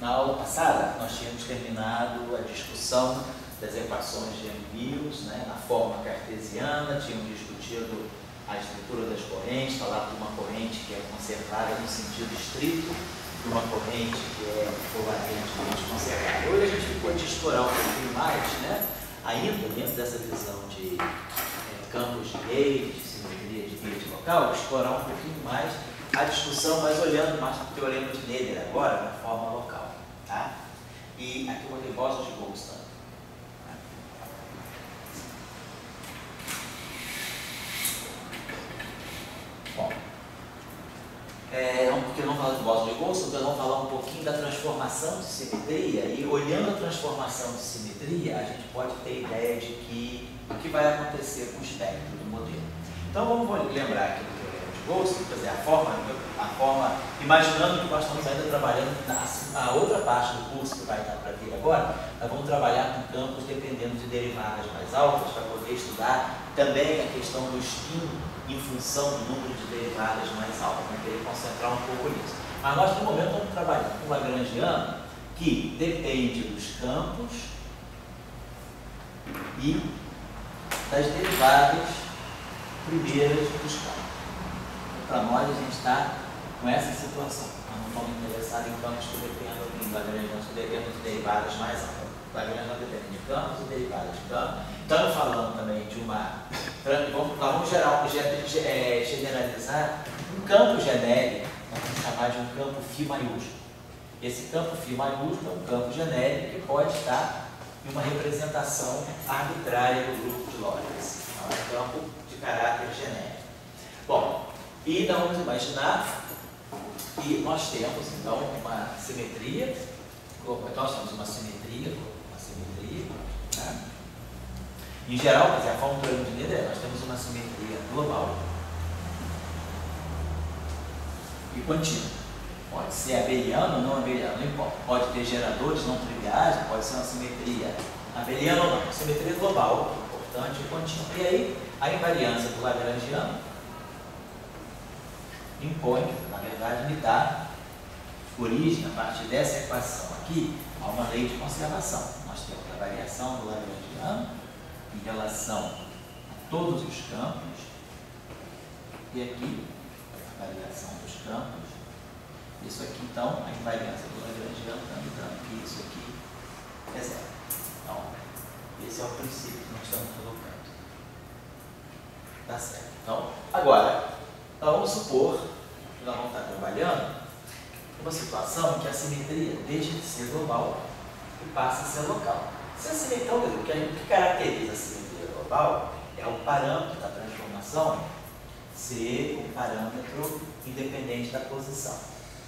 Na aula passada, nós tínhamos terminado a discussão das equações de Young-Mills, né, na forma cartesiana, tínhamos discutido a estrutura das correntes, falado de uma corrente que é conservada no sentido estrito, de uma corrente que é covariantemente conservada. Hoje a gente pode explorar um pouquinho mais, né, ainda dentro dessa visão de campos de Gauge, de simetria de Gauge local, explorar um pouquinho mais a discussão, mas olhando mais para o teorema de Nader agora, na forma local. Tá? E aqui eu botei Boston de Goldstone. Bom, porque não falar de Boston de Goldstone, nós vamos falar um pouquinho da transformação de simetria, e olhando a transformação de simetria, a gente pode ter ideia de o que vai acontecer com o espectro do modelo. Então vamos lembrar aqui do teorema de Goldstone, quer dizer, a forma, imaginando que nós estamos ainda trabalhando a outra parte do curso que vai estar para vir agora, nós vamos trabalhar com campos dependendo de derivadas mais altas, para poder estudar também a questão do spin em função do número de derivadas mais altas, vamos querer concentrar um pouco nisso. Mas nós, no momento, estamos trabalhando com o Lagrangiano, que depende dos campos e das derivadas primeiras dos campos. Para nós, a gente está com essa situação. Nós não estamos interessados em campos que dependam do Lagrangiano, que dependam de derivadas mais altas. O Lagrangiano depende de campos e derivadas de campos. Estamos falando também de uma... Vamos generalizar um campo genérico, nós vamos chamar de um campo φ maiúsculo. Esse campo φ maiúsculo é um campo genérico que pode estar em uma representação arbitrária do grupo de Lorentz. É um campo de caráter genérico. Bom, e então vamos imaginar que nós temos então uma simetria, nós temos uma simetria, né? Em geral, quer dizer, a forma do teorema de Nader, nós temos uma simetria global e contínua. Pode ser abeliano ou não abeliano, não importa. Pode ter geradores não triviais, pode ser uma simetria abeliana ou não. Uma simetria global, importante e contínua. E aí, a invariância do Lagrangiano impõe, na verdade, me dá origem, a partir dessa equação aqui, a uma lei de conservação. Nós temos a variação do Lagrangiano em relação a todos os campos, e aqui a variação dos campos. Isso aqui, então, a invariância do Lagrangiano está me dando que isso aqui é zero. Então, esse é o princípio que nós estamos colocando. Tá certo. Então, agora, vamos supor que nós vamos estar trabalhando uma situação em que a simetria deixa de ser global e passa a ser local. Se a simetria, então, o que caracteriza a simetria global é o parâmetro da transformação ser um parâmetro independente da posição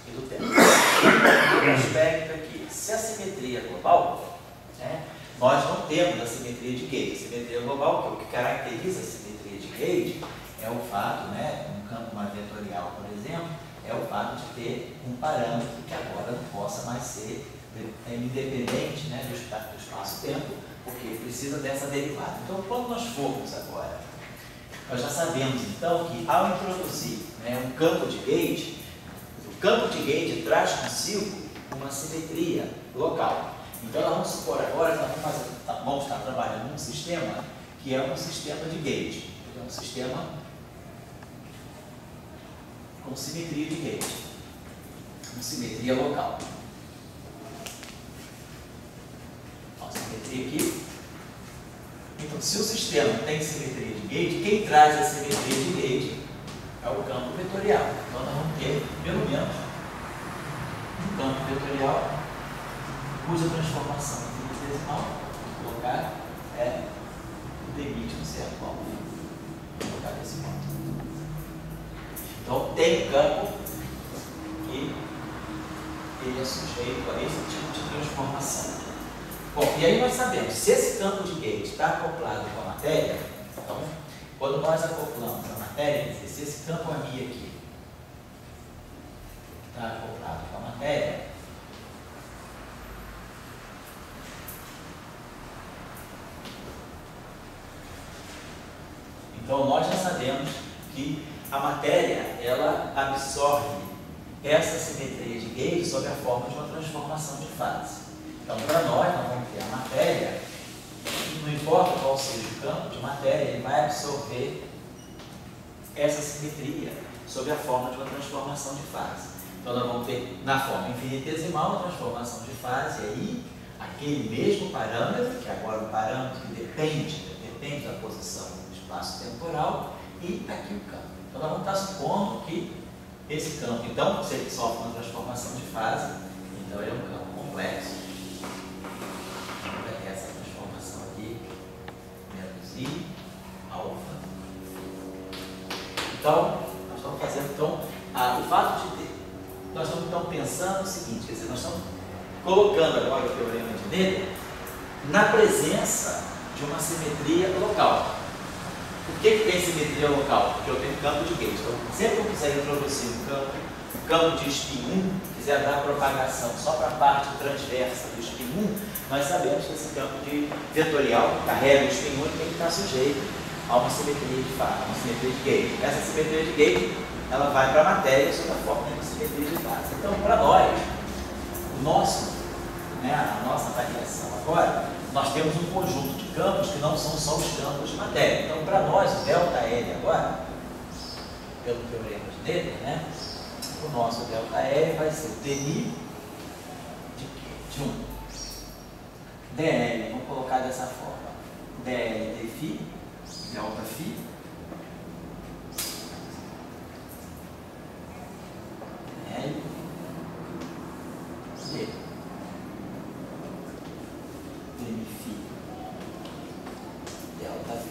e do tempo. O aspecto é que, se a simetria é global, né, nós não temos a simetria de Gauge. A simetria global, que é o que caracteriza a simetria de Gauge, é o fato, né, um campo vetorial, por exemplo, é o fato de ter um parâmetro que agora não possa mais ser independente, né, do espaço-tempo, porque precisa dessa derivada. Então, quando nós formos agora, nós já sabemos, então, que ao introduzir, né, um campo de Gauge, o campo de Gauge traz consigo uma simetria local. Então, nós vamos supor agora que nós vamos estar trabalhando num sistema que é um sistema de Gauge. É um sistema com simetria de Gauge, com simetria local. Ó, simetria aqui. Então, se o sistema tem simetria de Gauge, quem traz a simetria de Gauge é o campo vetorial. Então, nós vamos ter, pelo menos, um campo vetorial cuja transformação infinitesimal, vou colocar, é o limite no certo ponto. Vou colocar nesse ponto. Então, tem um campo que ele é sujeito a esse tipo de transformação. Bom, e aí nós sabemos, se esse campo de Gauge está acoplado com a matéria, então, quando nós acoplamos a matéria, quer dizer, se esse campo aqui está acoplado com a matéria, então nós já sabemos que a matéria, ela absorve essa simetria de gauge sob a forma de uma transformação de fase. Então, para nós vamos ter a matéria, não importa qual seja o campo de matéria, ele vai absorver essa simetria sob a forma de uma transformação de fase. Então, nós vamos ter na forma infinitesimal uma transformação de fase, e aí aquele mesmo parâmetro, que agora é um parâmetro que depende da posição do espaço temporal, e aqui o campo. Então, nós vamos estar supondo que esse campo, então, se ele sofre uma transformação de fase, então ele é um campo complexo. Vai ter essa transformação aqui, menos I, alfa. Então, nós estamos fazendo, o fato de ter, nós estamos então pensando o seguinte, quer dizer, nós estamos colocando agora o teorema de Noether na presença de uma simetria local. Por que tem simetria local? Porque eu tenho campo de gauge. Então, sempre que eu quiser introduzir um campo de spin 1, quiser dar propagação só para a parte transversa do spin 1, nós sabemos que esse campo de vetorial que carrega o spin 1 tem que estar sujeito a uma simetria de fase, uma simetria de gauge. Essa simetria de gauge, ela vai para a matéria sob a forma de simetria de fase. Então, para nós, a nossa variação agora, nós temos um conjunto de campos que não são só os campos de matéria. Então, para nós, o ΔL agora, pelo teorema de Noether, o nosso ΔL vai ser dmi de 1. dl, vamos colocar dessa forma, dl dφ, ΔΦ, dl d dmφ ΔΦ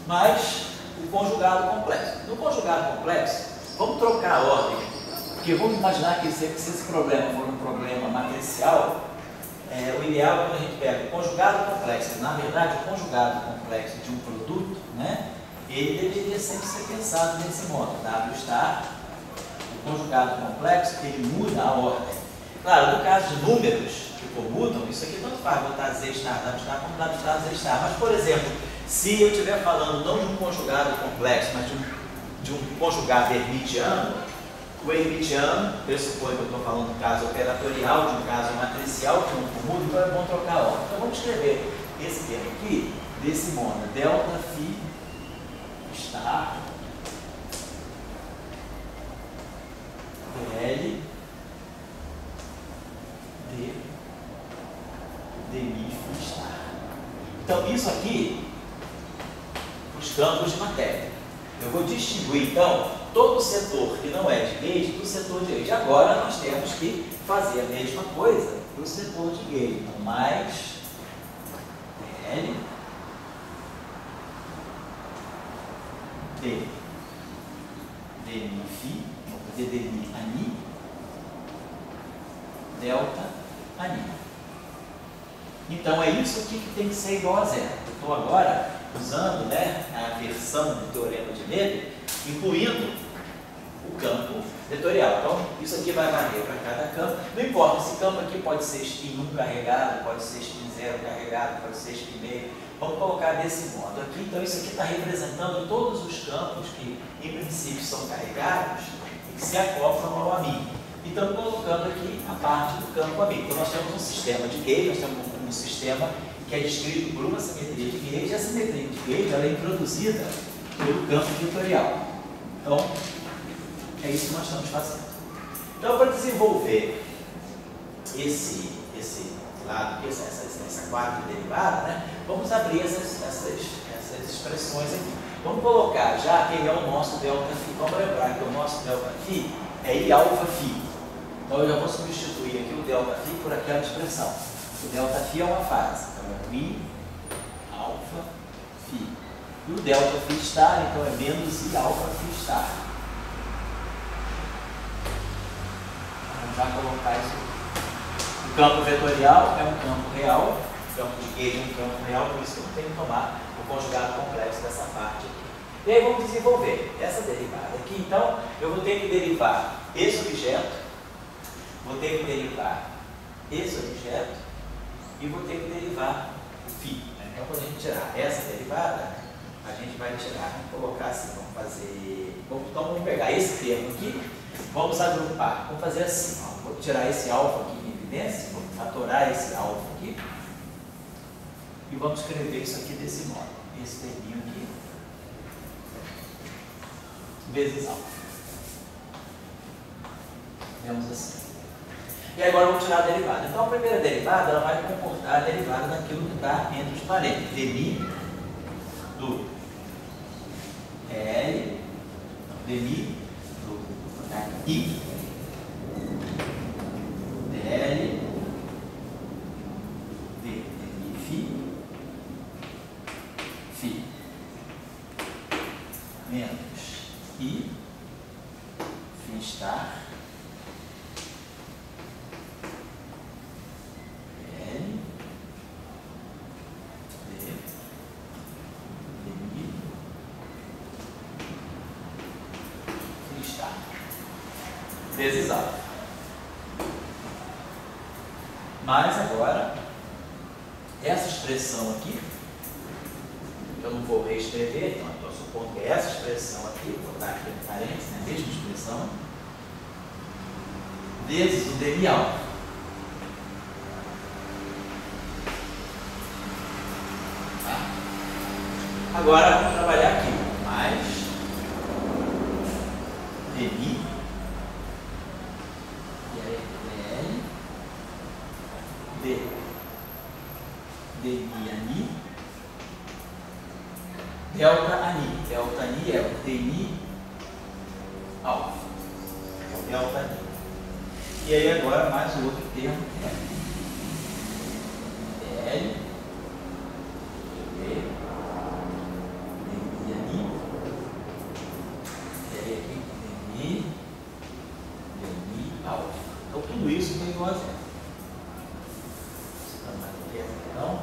mais o conjugado complexo. No conjugado complexo, vamos trocar a ordem, porque vamos imaginar que se esse problema for um problema matricial, o ideal é quando a gente pega o conjugado complexo. Na verdade, o conjugado complexo de um produto, ele deveria sempre ser pensado nesse modo. W está, o conjugado complexo, ele muda a ordem. Claro, no caso de números que commutam, isso aqui tanto faz botar Z estar, W estar, como W estar, Z estar. Mas, por exemplo, se eu estiver falando não de um conjugado complexo, mas de um conjugado hermitiano, o hermitiano pressupõe que eu estou falando do caso operatorial, de um caso matricial, que não commuta, então é bom trocar a ordem. Então, vamos escrever esse termo aqui, desse modo, ΔΦ estar dl d dmφ estar. Então, isso aqui, os campos de matéria. Eu vou distinguir, então, todo o setor que não é de gauge do setor de gauge. Agora, nós temos que fazer a mesma coisa para o setor de gauge. Então, mais dl d dmφ, vou fazer dmi ani, delta ani. Então, é isso aqui que tem que ser igual a zero. Eu estou agora usando a versão do teorema de Noether, incluindo o campo vetorial. Então, isso aqui vai valer para cada campo. Não importa, esse campo aqui pode ser spin 1 carregado, pode ser spin 0 carregado, pode ser spin meio. Vamos colocar desse modo aqui. Então, isso aqui está representando todos os campos que, em princípio, são carregados e que se acoplam ao amigo. E estamos colocando aqui a parte do campo amigo. Então, nós temos um sistema de gauge, nós temos um sistema que é descrito por uma simetria de gauge, e a simetria de gauge ela é introduzida pelo campo vetorial. Então, é isso que nós estamos fazendo. Então, para desenvolver esse lado, essa quadriderivada, vamos abrir essas expressões aqui. Vamos colocar já quem é o nosso ΔΦ. Vamos lembrar que o nosso ΔΦ é I alfa φ. Então, eu já vou substituir aqui o ΔΦ por aquela expressão. O ΔΦ é uma fase, então é I alfa φ. E o ΔΦ estar, então é menos I alfa φ estar. Vamos já colocar isso. O campo vetorial é um campo real, o campo de gauge é um campo real, por isso que eu tenho que tomar o conjugado complexo dessa parte aqui. E aí vamos desenvolver essa derivada aqui. Então, eu vou ter que derivar esse objeto, vou ter que derivar esse objeto, e vou ter que derivar o φ. Então, quando a gente tirar essa derivada, a gente vai tirar, vamos colocar assim, vamos fazer, então vamos pegar esse termo aqui, vamos agrupar, vamos fazer assim, ó, vou tirar esse alfa aqui em evidência, vou fatorar esse alfa aqui, e vamos escrever isso aqui desse modo, esse terminho aqui, vezes alfa. Vemos assim. E agora vamos tirar a derivada. Então a primeira derivada, ela vai comportar a derivada daquilo que está entre os parênteses. dmi do L, dmi do I, dl, dmi φ, menos I, φ estar, vezes alfa. Mas agora, essa expressão aqui, eu não vou reescrever, então eu estou supondo que essa expressão aqui, vou botar aqui em parênteses, a mesma expressão, vezes o dmi alfa. Tá? Agora vamos trabalhar aqui, mais dmi dmi ani, delta ani. Delta ani é o dmi alfa. Delta ani. E aí agora mais o outro termo que é L, dmi ani, e aí aqui dmi alfa. Então tudo isso tem igual a zero. Então,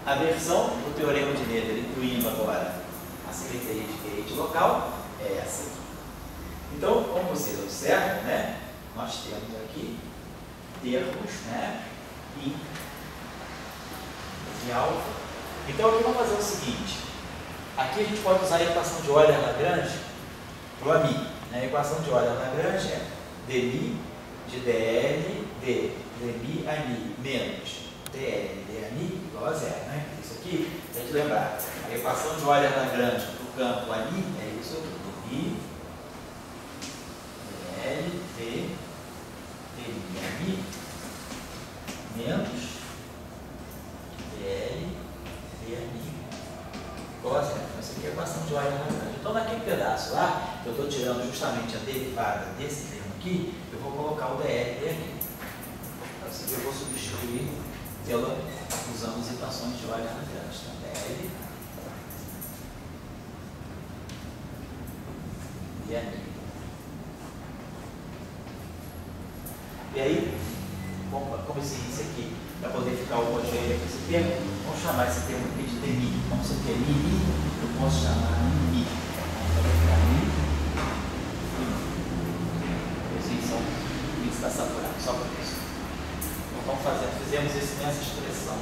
a versão do teorema de Noether, incluindo agora a simetria de Tirete local, é essa aqui. Então, como vocês observam, né, nós temos aqui termos, né, I de alfa. Então, aqui vamos fazer o seguinte. Aqui a gente pode usar a equação de Euler-Lagrange para o ami. A equação de Euler-Lagrange é dmi de dl de dmi ani menos dl de ani igual a zero, né? Isso aqui, tem que lembrar, a equação de Euler-Lagrange para o campo ani é isso aqui, dl de dmi ani menos dl de ani igual a zero. Então, essa aqui é a equação de Euler-Lagrange. Então, naquele pedaço lá, que eu estou tirando justamente a derivada desse termo aqui, eu vou colocar o dl de ani. Então, isso aqui eu vou substituir usando as equações de Euler-Lagrange. Então, dl de ani. E aí, como esse aqui, para poder ficar homogêneo com esse termo, vamos chamar esse termo aqui de dmi. Como isso aqui é mi, eu posso chamar mi. Então vai ficar mi e esses são mi está saturado, só por isso. Então fizemos isso nessa expressão.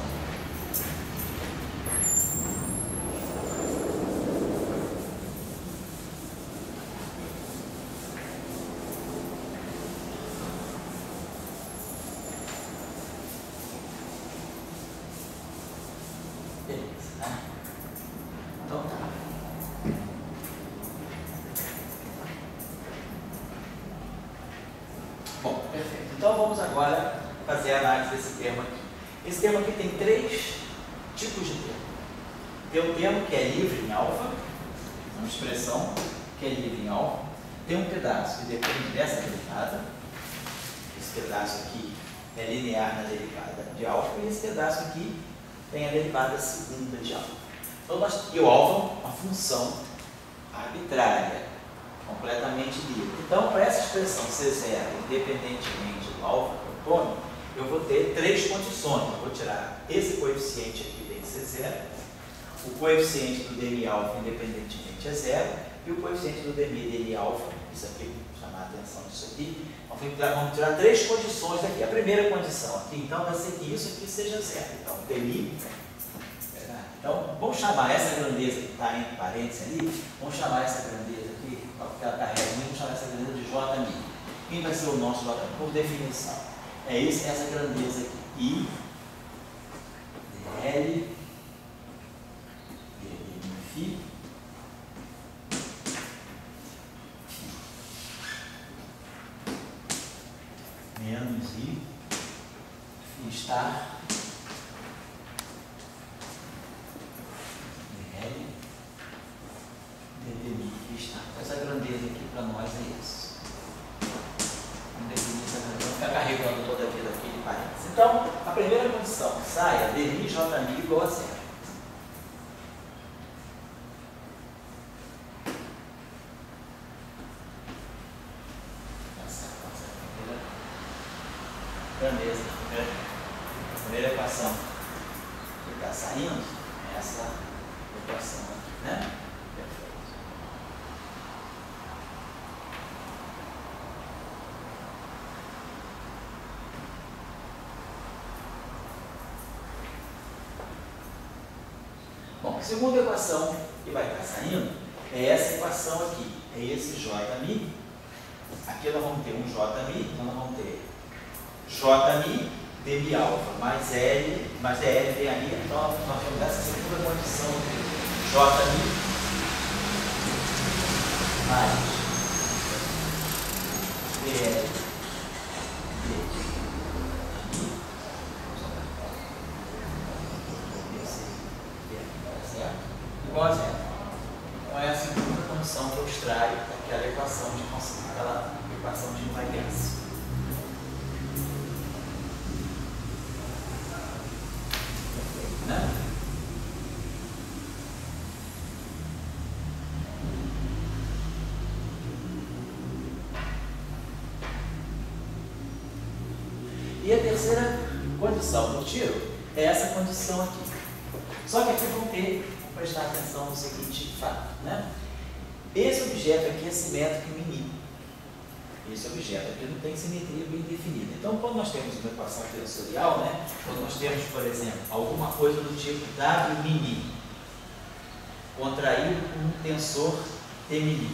Então tá. Bom, perfeito. Então vamos agora fazer a análise desse termo aqui. Esse termo aqui tem três tipos de termo. Tem um termo que é livre em alfa, uma expressão que é livre em alfa. Tem um pedaço que depende dessa derivada. Esse pedaço aqui é linear na derivada de alfa e esse pedaço aqui tem a derivada segunda de alfa. Então, e o alfa é uma função arbitrária, completamente livre. Então, para essa expressão ser zero, independentemente do alfa que eu tome, eu vou ter três condições. Eu vou tirar esse coeficiente aqui desse ser zero, o coeficiente do dmi alfa independentemente é zero, e o coeficiente do dmi alfa, isso aqui, vou chamar a atenção disso aqui, vamos tirar três condições daqui. A primeira condição aqui, então, vai ser que isso aqui seja zero. Então, dmi Então, vamos chamar essa grandeza que está entre parênteses ali, vamos chamar essa grandeza aqui, porque ela carrega, vamos chamar essa grandeza de J'. Quem vai ser o nosso J'? Por definição. É essa grandeza aqui. I, dl, dφ, menos I, φ estar, dl, dδ, φ estar. Essa grandeza aqui para nós é isso. Vamos definir essa grandeza, vamos ficar carregando toda a vida aqui de parênteses. Então, a primeira condição que sai é dmi J' igual a zero. Grandeza, a primeira equação que está saindo é essa equação aqui, né? Perfeito. Bom, a segunda equação que vai estar saindo é essa equação aqui, é esse J'mi. Aqui nós vamos ter um J'mi, então nós vamos ter J'mi dmi alfa mais L, mais DL dmi, então nós temos essa segunda condição de J'mi mais DL dmi igual a zero. Então é a segunda condição que eu extraio daquela equação de invariância. Né? E a terceira condição que eu tiro é essa condição aqui. Só que aqui vamos prestar atenção no seguinte fato, né? Esse objeto aqui é simétrico em μ. Esse objeto aqui não tem simetria bem definida. Então, quando nós temos uma equação tensorial, né? Quando nós temos, por exemplo, alguma coisa do tipo W'μ contraído por um tensor T'μ.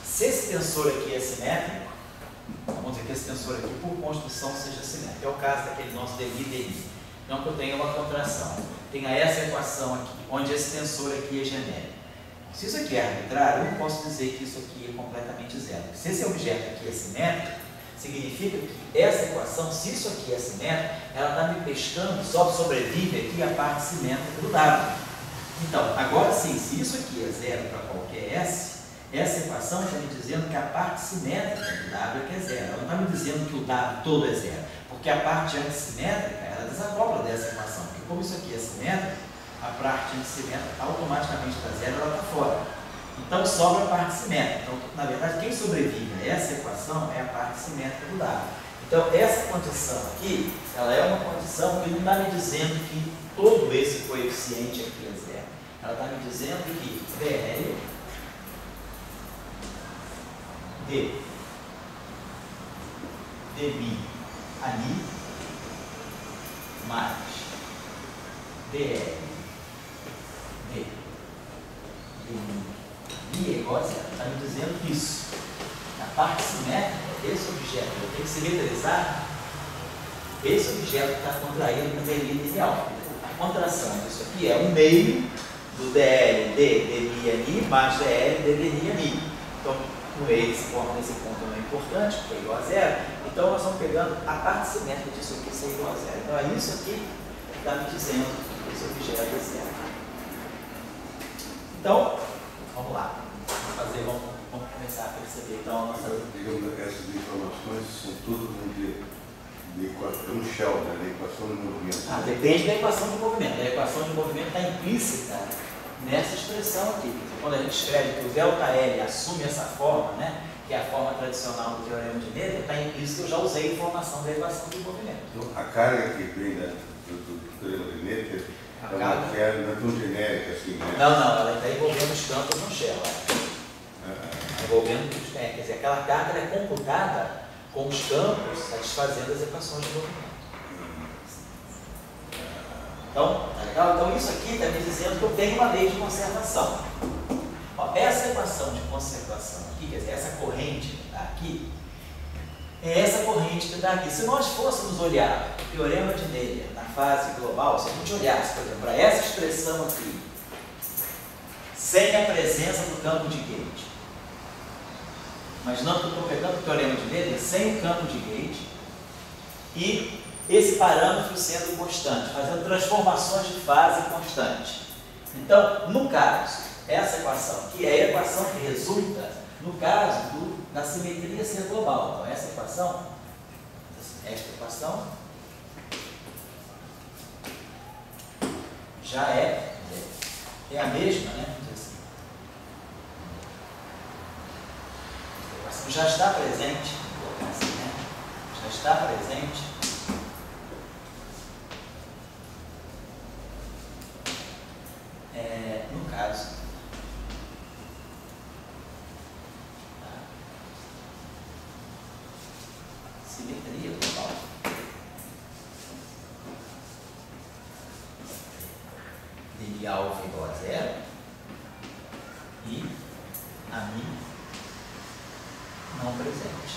Se esse tensor aqui é simétrico, vamos dizer que esse tensor aqui, por construção, seja simétrico. É o caso daquele nosso dmi. Então, que eu tenho uma contração. Tenha essa equação aqui, onde esse tensor aqui é genérico. Se isso aqui é arbitrário, eu não posso dizer que isso aqui é completamente zero. Se esse objeto aqui é simétrico, significa que essa equação, se isso aqui é simétrico, ela está me pescando, só sobrevive aqui a parte simétrica do W. Então, agora sim, se isso aqui é zero para qualquer S, essa equação está me dizendo que a parte simétrica do W é que é zero. Ela não está me dizendo que o W todo é zero, porque a parte antissimétrica, ela desacopla dessa equação, porque como isso aqui é simétrico, a parte antissimétrica automaticamente está zero, ela está fora. Então sobra a parte simétrica. Então, na verdade, quem sobrevive a essa equação é a parte simétrica do W. Então, essa condição aqui, ela é uma condição que não está me dizendo que todo esse coeficiente aqui é zero. Ela está me dizendo que DL dmi ali mais DL dmi é igual a zero. Está me dizendo isso. Na parte simétrica, esse objeto, eu tenho que simetrizar esse objeto que está contraído no dmi lineal. A contração disso aqui é 1/2 do DL dmi mais DL dmi. Então, o meio se forma nesse ponto não é importante, porque é igual a zero. Então, nós vamos pegando a parte simétrica disso aqui ser igual a zero. Então, é isso aqui que está me dizendo que esse objeto é zero. Então, vamos lá. Vamos começar a perceber então a nossa... Digamos, essas informações são tudo de equação, um shell, né? Da equação de movimento. Depende da equação de movimento. A equação de movimento está implícita nessa expressão aqui. Quando a gente escreve que o ΔL assume essa forma, né? Que é a forma tradicional do teorema de Noether, está implícito que eu já usei a informação da equação de movimento. Então, a carga que vem do teorema de Noether não é tão genérica assim, né? Não, ela está envolvendo os campos no shell. Envolvendo, quer dizer, aquela carga é computada com os campos satisfazendo as equações de movimento. Então, tá legal? Então isso aqui está me dizendo que eu tenho uma lei de conservação. Ó, essa equação de conservação aqui, quer dizer, essa corrente que está aqui, é essa corrente que está aqui. Se nós fôssemos olhar o teorema de Navier na fase global, se a gente olhasse, por exemplo, para essa expressão aqui, sem a presença do campo de gauge, imaginando que eu estou pegando o teorema de Navier sem o campo de gauge e esse parâmetro sendo constante, fazendo transformações de fase constante. Então, no caso, essa equação aqui é a equação que resulta no caso da simetria ser global. Então, esta equação já é a mesma, né? Essa equação já está presente, vou colocar assim, né? Já está presente no caso simetria global. De alfa igual a zero e a mim não presente.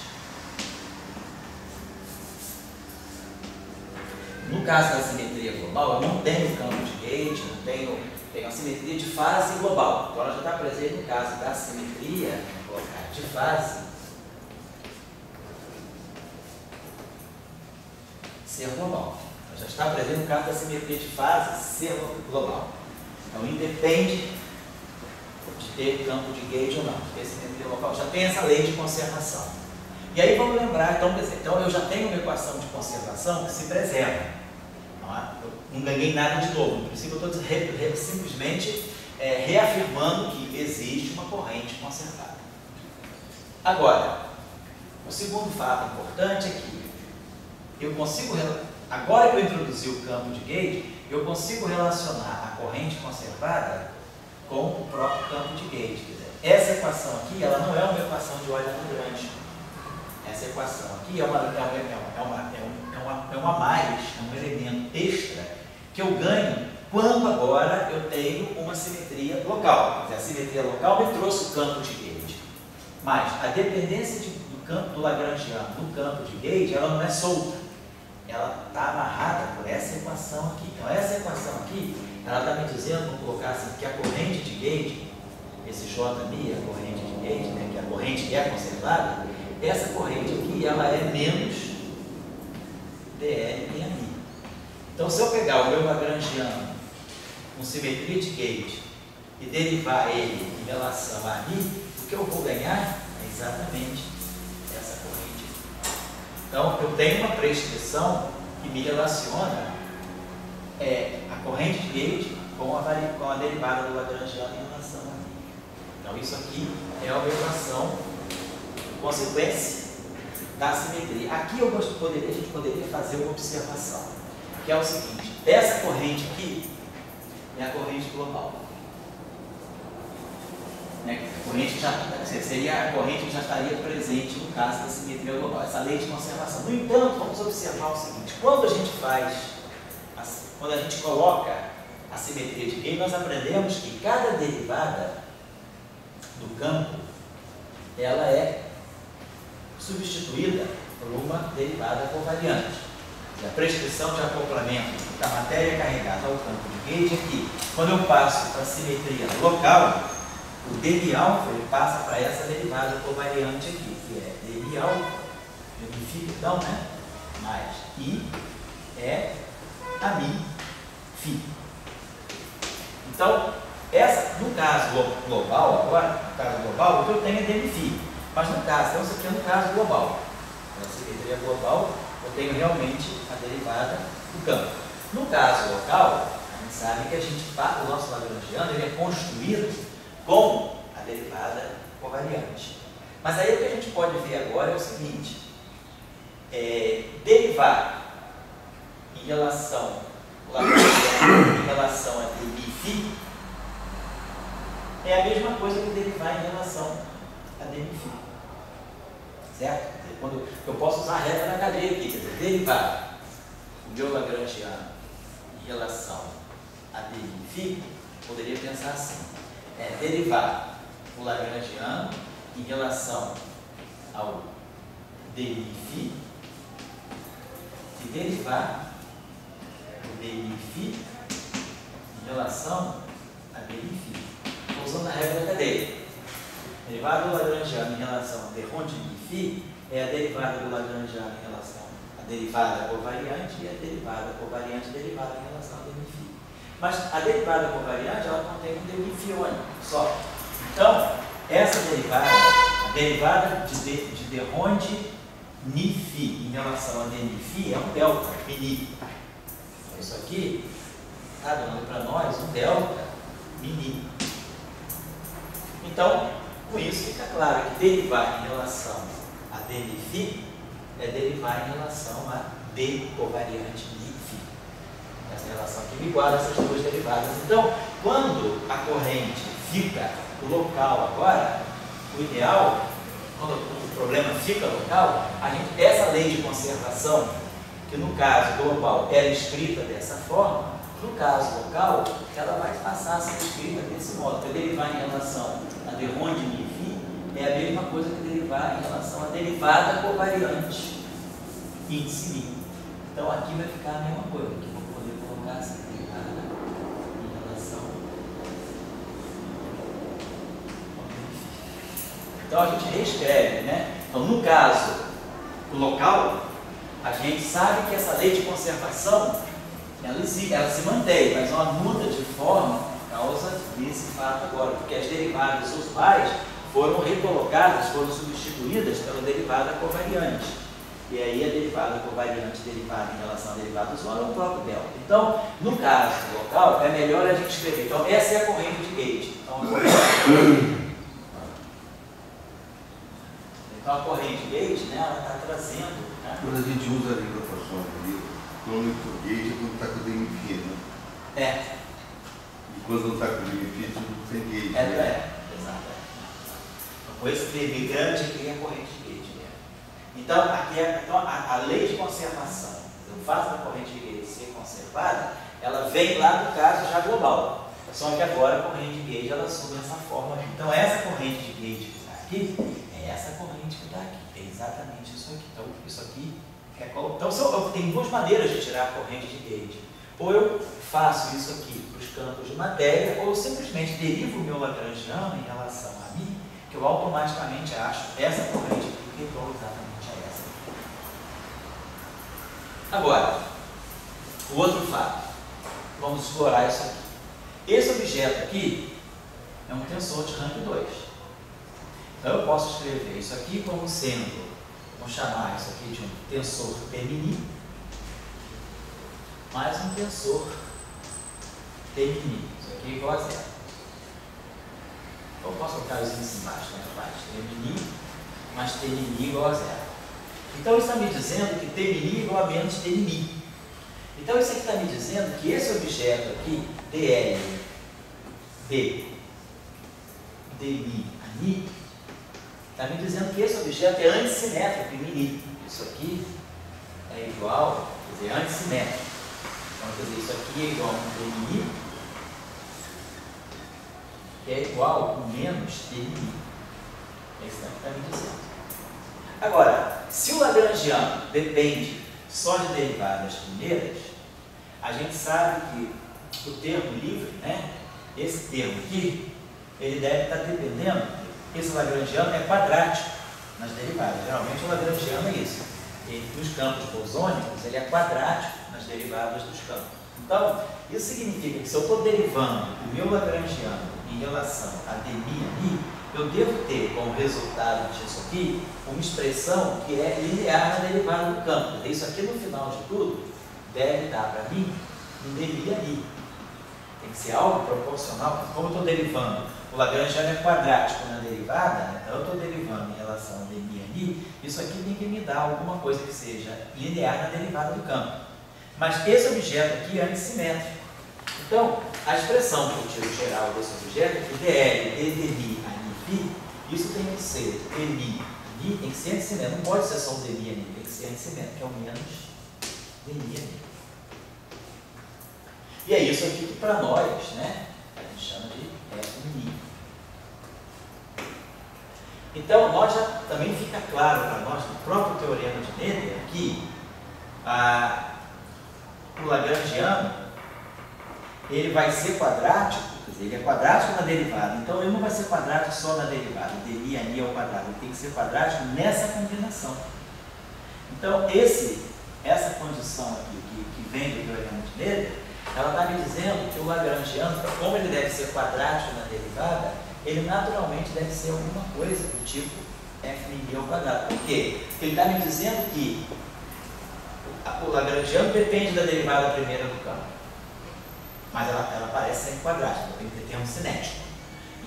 No caso da simetria global, eu não tenho campo de gauge, não tenho a simetria de fase global. Então ela já está presente no caso da simetria, vou colocar, de fase ser global. Ela já está presente no caso da simetria de fase ser global. Então independe de ter campo de gauge ou não, porque a simetria global já tem essa lei de conservação. E aí vamos lembrar, então, então eu já tenho uma equação de conservação que se preserva. Eu não ganhei nada de novo. No princípio, eu estou simplesmente reafirmando que existe uma corrente conservada. Agora, o segundo fato importante é que eu consigo, agora que eu introduzi o campo de gauge, eu consigo relacionar a corrente conservada com o próprio campo de gauge. Quer dizer, essa equação aqui, ela não é uma equação de Euler-Lagrange. Essa equação aqui é um a mais, é um elemento extra que eu ganho quando agora eu tenho uma simetria local. Quer dizer, a simetria local me trouxe o campo de gauge. Mas a dependência do campo do Lagrangiano no campo de gauge, ela não é solta. Ela está amarrada por essa equação aqui. Então essa equação aqui, ela está me dizendo, vamos colocar assim, que a corrente de gauge, esse J mi, a corrente de gauge, né, que é a corrente que é conservada, essa corrente aqui, ela é menos dl em mi. Então, se eu pegar o meu Lagrangiano com simetria de gauge e derivar ele em relação a mi, o que eu vou ganhar é exatamente essa corrente. Então, eu tenho uma prescrição que me relaciona a corrente de gauge com a derivada do Lagrangiano em relação a mi. Então, isso aqui é uma equação consequência da simetria. Aqui a gente poderia fazer uma observação, que é o seguinte: essa corrente aqui é a corrente global. A corrente seria a corrente que já estaria presente no caso da simetria global, essa lei de conservação. No entanto, vamos observar o seguinte: quando a gente coloca a simetria de gauge, nós aprendemos que cada derivada do campo, ela é substituída por uma derivada covariante. A prescrição de acoplamento da matéria carregada ao campo de gauge aqui, quando eu passo para a simetria local, o dm alfa ele passa para essa derivada covariante aqui, que é dm alfa, unifica então, né? Mais i é a mi φ. Então, no caso global agora, no caso global, o que eu tenho é dm φ. Mas no caso, então isso aqui é no caso global. Na simetria global, eu tenho realmente a derivada do campo. No caso local, a gente sabe que o nosso Lagrangiano ele é construído com a derivada covariante. Mas aí o que a gente pode ver agora é o seguinte: derivar em relação em relação a dm φ é a mesma coisa que derivar em relação a dm φ. Certo? Quando eu posso usar a regra na cadeia aqui, quer dizer, derivar o meu Lagrangiano em relação a dmi, poderia pensar assim, derivar o lagrangiano em relação ao dmi e derivar o dmi em relação a dmi. Estou usando a regra da cadeia. Derivada do lagrangiano em relação a d rho de mi é a derivada do lagrangiano em relação à derivada covariante e a derivada covariante derivada em relação a dmi. Mas a derivada covariante ela contém um dmi único só. Então, essa derivada, a derivada de d rho de mi em relação a dmi é um delta mini. Então, isso aqui está dando para nós um delta mini. Então, com isso fica claro que derivar em relação a dmi é derivar em relação a d covariante mi. Essa relação aqui me guarda essas duas derivadas. Então, quando a corrente fica local agora, o ideal, quando o problema fica local, essa lei de conservação, que no caso global era escrita dessa forma, no caso local, ela vai passar a ser escrita desse modo. Porque derivar em relação a d rho de mi é a mesma coisa que derivar em relação a derivada covariante índice mi. Então aqui vai ficar a mesma coisa. Aqui vou poder colocar essa derivada em relação ao mi. Então a gente reescreve, né? Então no caso local, a gente sabe que essa lei de conservação ela se mantém, mas ela muda de forma por causa desse fato agora, porque as derivadas usuais foram recolocadas, foram substituídas pela derivada covariante. E aí a derivada covariante derivada em relação à derivada usual é o próprio delta. Então, no caso local, é melhor a gente escrever. Então, essa é a corrente de Gauge. Então, a corrente de Gauge, né, ela está trazendo... Né? Quando a gente usa a equação ali, quando Gauge é quando está com o dmi, né? E quando não está com o dmi, tudo tem Gauge. Exato. Com esse dm grande aqui é a corrente de Gauge mesmo. Então, aqui a lei de conservação, o fato da corrente de Gauge ser conservada, ela vem lá do caso já global. Só que agora a corrente de Gauge ela assume essa forma aqui. Então, essa corrente de Gauge que está aqui é essa corrente que está aqui. É exatamente isso aqui. Então, isso aqui é qual? Então, tem duas maneiras de tirar a corrente de Gauge. Ou eu faço isso aqui para os campos de matéria, ou eu simplesmente derivo o meu lagrangiano em relação a mim, que eu automaticamente acho essa corrente aqui que é igual exatamente a essa. Agora, o outro fato. Vamos explorar isso aqui. Esse objeto aqui é um tensor de rank 2. Então eu posso escrever isso aqui como sendo, vamos chamar isso aqui de um tensor T' mais um tensor T'. Isso aqui é igual a zero. Então eu posso colocar isso aqui embaixo, né? T' mais T' igual a zero. Então isso está me dizendo que T' igual a menos T'. Então isso aqui está me dizendo que esse objeto aqui, dl, d, dmi, ani, está me dizendo que esse objeto é antissimétrico em mini. Isso aqui é igual, quer dizer, antissimétrico. Então, quer dizer, isso aqui é igual a um dmi, que é igual a menos dmi. É isso que está me dizendo. Agora, se o lagrangiano depende só de derivadas primeiras, a gente sabe que o termo livre, né, esse termo aqui, ele deve estar dependendo, esse lagrangiano é quadrático nas derivadas. Geralmente o lagrangiano é isso. E nos campos bosônicos, ele é quadrático nas derivadas dos campos. Então, isso significa que se eu estou derivando o meu lagrangiano em relação a dmi, eu devo ter como resultado disso aqui uma expressão que é linear na derivada do campo. Isso aqui no final de tudo deve dar para mim um dmi. Tem que ser algo proporcional, porque como eu estou derivando, o lagrangiano é quadrático na derivada, né? Então eu estou derivando em relação a dmi, isso aqui tem que me dar alguma coisa que seja linear na derivada do campo. Mas esse objeto aqui é antissimétrico. Então, a expressão que eu tiro geral desse objeto é que dl, dmi, ani, isso tem que ser dmi, ani, tem que ser antissimétrico. Não pode ser só o dmi, ani, tem que ser antissimétrico, que é o menos dmi, ani. E é isso aqui que para nós, né, a gente chama de F'. Então, nós já também fica claro para nós, no próprio teorema de Mendel, que o lagrangiano ele vai ser quadrático, quer dizer, ele é quadrático na derivada, então ele não vai ser quadrático só na derivada, dI, ANI ao quadrado, ele tem que ser quadrático nessa combinação. Então, essa condição aqui que vem do teorema de Mendel, ela está me dizendo que o lagrangiano, como ele deve ser quadrático na derivada, ele naturalmente deve ser alguma coisa do tipo F' ao quadrado. Por quê? Porque ele está me dizendo que o lagrangiano depende da derivada primeira do campo, mas ela parece ser quadrática, tem que ter termo cinético.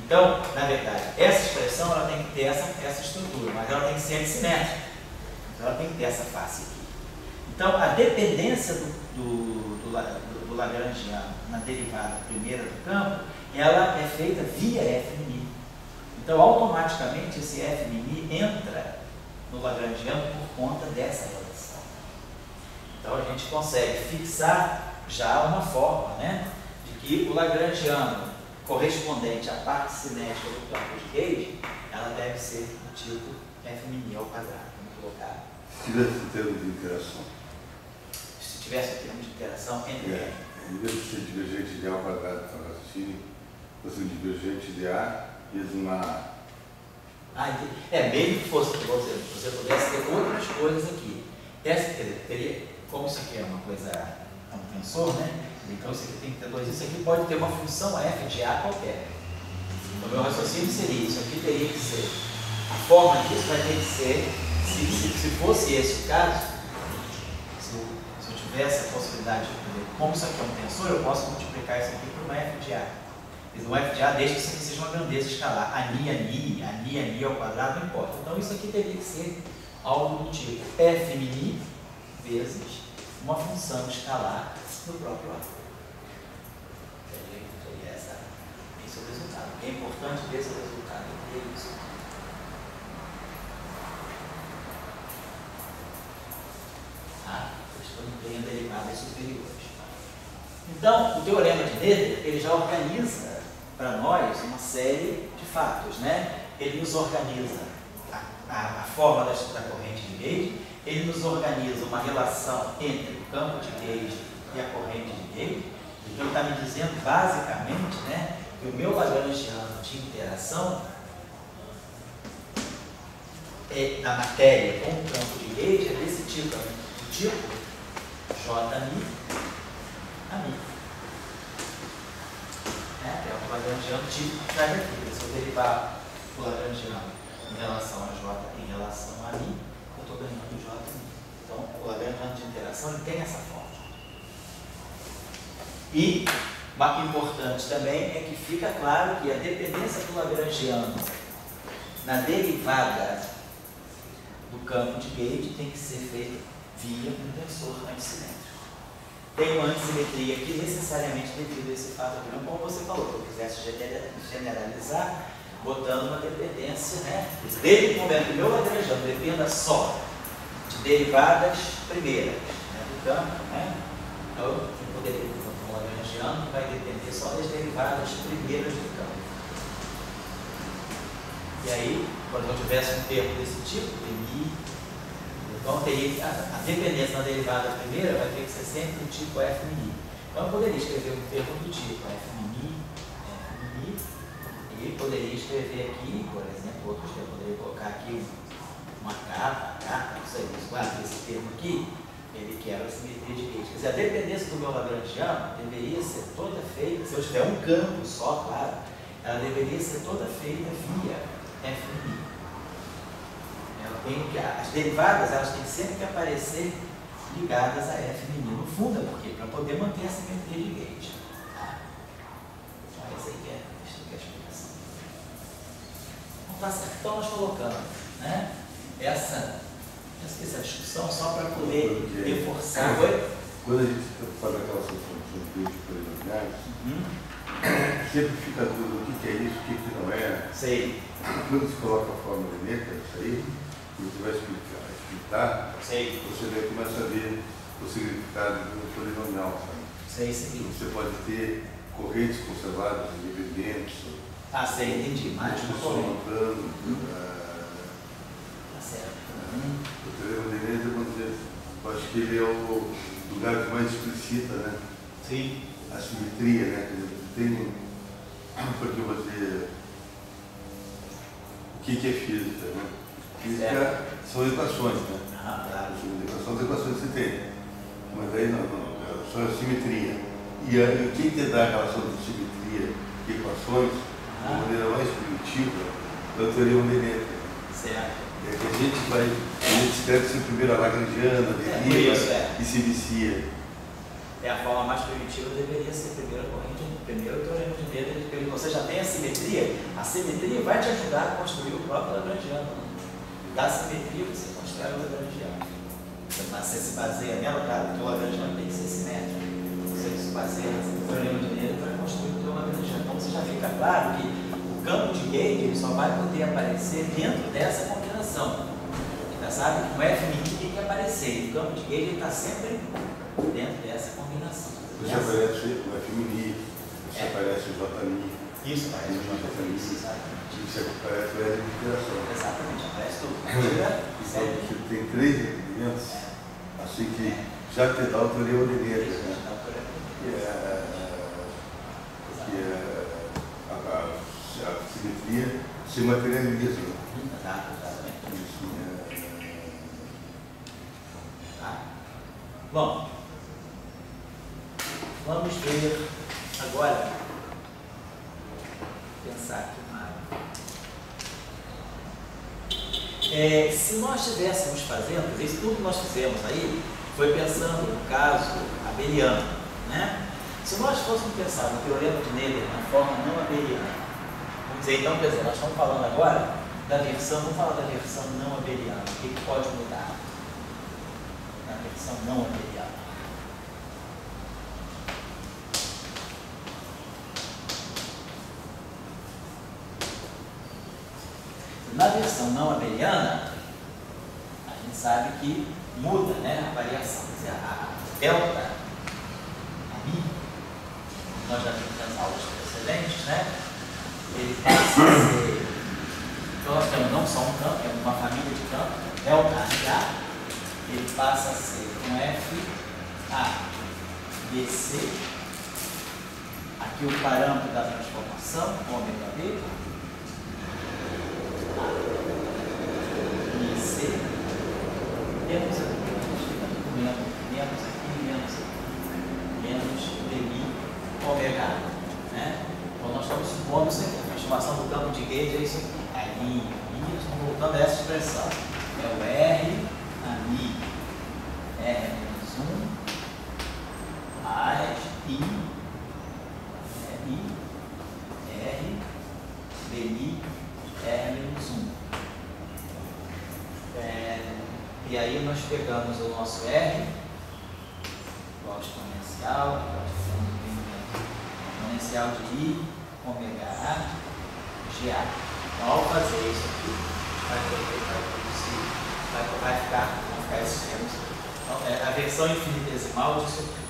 Então, na verdade, essa expressão ela tem que ter essa estrutura, mas ela tem que ser antissimétrica. Então, ela tem que ter essa face aqui. Então, a dependência do lagrangiano na derivada primeira do campo, ela é feita via F'. Então, automaticamente, esse F' entra no lagrangiano por conta dessa relação. Então, a gente consegue fixar já uma forma, né, de que o lagrangiano correspondente à parte cinética do campo de Gauge, ela deve ser do tipo F' ao quadrado. Vamos colocar. Se tivesse um termo de interação. Se tivesse um termo de interação entre Em vez de ser divergente de A ao quadrado para raciocínio, fosse um divergente de A vezes uma A. Mesmo que fosse, você pudesse ter outras coisas aqui. Teria, como isso aqui é uma coisa, é um tensor, né? Então isso aqui tem que ter dois. Isso aqui pode ter uma função f de A qualquer. O meu raciocínio seria, isso aqui teria que ser, a forma disso vai ter que ser, se fosse esse o caso, se eu tivesse a possibilidade de poder, como isso aqui é um tensor, eu posso multiplicar isso aqui por uma f de A. Um f de A desde que isso aqui seja uma grandeza escalar. ANI ao quadrado, não importa. Então isso aqui teria que ser algo do tipo F' vezes uma função escalar do próprio A. Esse é o resultado. O que é importante desse resultado é isso. Estou em derivadas superiores. Então, o teorema de Mendel, ele já organiza para nós uma série de fatos, né? Ele nos organiza a forma da corrente de Gauge, ele nos organiza uma relação entre o campo de Gauge e a corrente de Gauge. Então, ele está me dizendo, basicamente, né, que o meu lagrangiano de interação na matéria com o campo de Gauge é desse tipo, do tipo J' AMI. Que é o lagrangiano típico que traz aqui. Se eu derivar o lagrangiano em relação a J em relação a mim, eu estou ganhando J em mim. Então, o lagrangiano de interação ele tem essa forma. E, o importante também é que fica claro que a dependência do lagrangiano na derivada do campo de Gauge tem que ser feita via um tensor antissimétrico. Tem uma antissimetria aqui necessariamente devido a esse fato aqui. Não como você falou, se eu quisesse generalizar, botando uma dependência, né? Desde o momento que o meu lagrangiano dependa só de derivadas primeiras, né, do campo, né? Então, eu poderia ter um lagrangiano que vai depender só das derivadas primeiras do campo. E aí, quando eu tivesse um termo desse tipo, então teria a dependência na derivada primeira vai ter que ser sempre do tipo F'. Então eu poderia escrever um termo do tipo F', e poderia escrever aqui, por exemplo, outros que eu poderia colocar aqui uma capa, não sei, guarda esse termo aqui, ele quebra a simetria de Gauge. Quer dizer, a dependência do meu lagrangiano deveria ser toda feita, se eu tiver um campo só, claro, ela deveria ser toda feita via F'. As derivadas elas têm sempre que aparecer ligadas a F'. No fundo é porque para poder manter a simetria de Gauge. Então essa aí que é a explicação. Então, tá certo. Então nós colocamos, né, essa discussão só para poder reforçar. Quando a gente faz aquela solução de Gauge polinomiais, sempre fica a dúvida o que é isso, o que não é. Sei. Quando se coloca a fórmula de letra, isso aí, você vai explicar, você daí começa a ver o significado do polinomial, sabe? Sei, sei. Você pode ter correntes conservadas em elementos. Ah, sei, entendi. Mais uma corrente. Tá certo. O teorema de Menezes, eu acho que ele é o lugar que mais explicita, né? Sim. A simetria, né? Tem, porque você... O que é física, né? Física são equações, né? Ah, claro. São as equações que você tem. Mas aí não, só a simetria. E o que te dá a relação de simetria e equações, de maneira mais primitiva, é o teorema de Menezes. Certo. É que a gente deve ser primeiro a lagrangiana, deriva e se vicia. A forma mais primitiva deveria ser primeiro o teorema de Menezes, porque você já tem a simetria vai te ajudar a construir o próprio lagrangiano. Da simetria você constrói o lagrangiano. Você se baseia nela, claro, o teu lagrangiano tem que ser simétrico. Você se baseia no teorema de Menezes para construir o teu lagrangiano. Então você já fica claro que o campo de Gauge ele só vai poder aparecer dentro dessa combinação. Já sabe que o F min tem que aparecer. O campo de Gauge está sempre dentro dessa combinação. Você aparece o F min, você aparece o J min. Isso, aparece o J min. Você aparece o L de interação. Exatamente, aparece tudo. Então você tem três elementos, assim que já te dá o teorema de Menezes, né? Que é a simetria se materializa. Exatamente. Bom, vamos ver agora, pensar aqui se nós estivéssemos fazendo, isso tudo que nós fizemos aí foi pensando no caso abeliano, né? Se nós fôssemos pensar no teorema de Menezes na forma não abeliana, vamos dizer, então, quer dizer, nós estamos falando agora da versão, vamos falar da versão não abeliana, o que pode mudar na versão não abeliana? Na versão não abeliana, a gente sabe que muda, né, a variação, quer dizer, a delta, a mi, nós já vimos nas aulas precedentes, né, ele passa a ser, então nós temos não só um campo, é uma família de campos, delta H, ele passa a ser um F, A, B, C, aqui o parâmetro da transformação, ômega B, e C, menos aqui, menos dmi ômega A, né? Então nós estamos supondo isso aqui, a transformação do campo de Gauge é isso aqui, aí, nós estamos voltando a essa expressão, é o R, a mi, R menos 1, mais I, R, dmi, R menos 1. E aí nós pegamos o nosso R, igual exponencial, exponencial de I, ômega A, GA. Então, ao fazer isso aqui, vai ficar esses termos. Então, a versão infinitesimal disso aqui.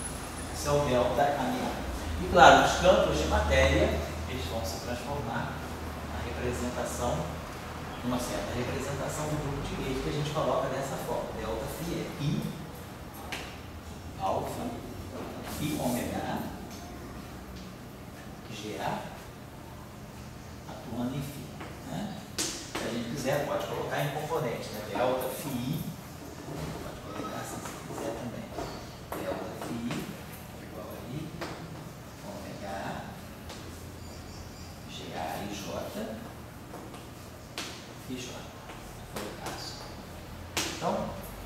Isso é o delta AMA. E claro, os campos de matéria, eles vão se transformar na representação, numa certa representação do grupo de Gauge que a gente coloca dessa forma. Delta φ é I, alfa, I ômega A, GA, atuando em φ. Né? Se a gente quiser, pode colocar em componentes, né? Delta φ, pode colocar assim se quiser também. Delta φ igual a I, ômega A, GA e J. E J, foi o caso. Então,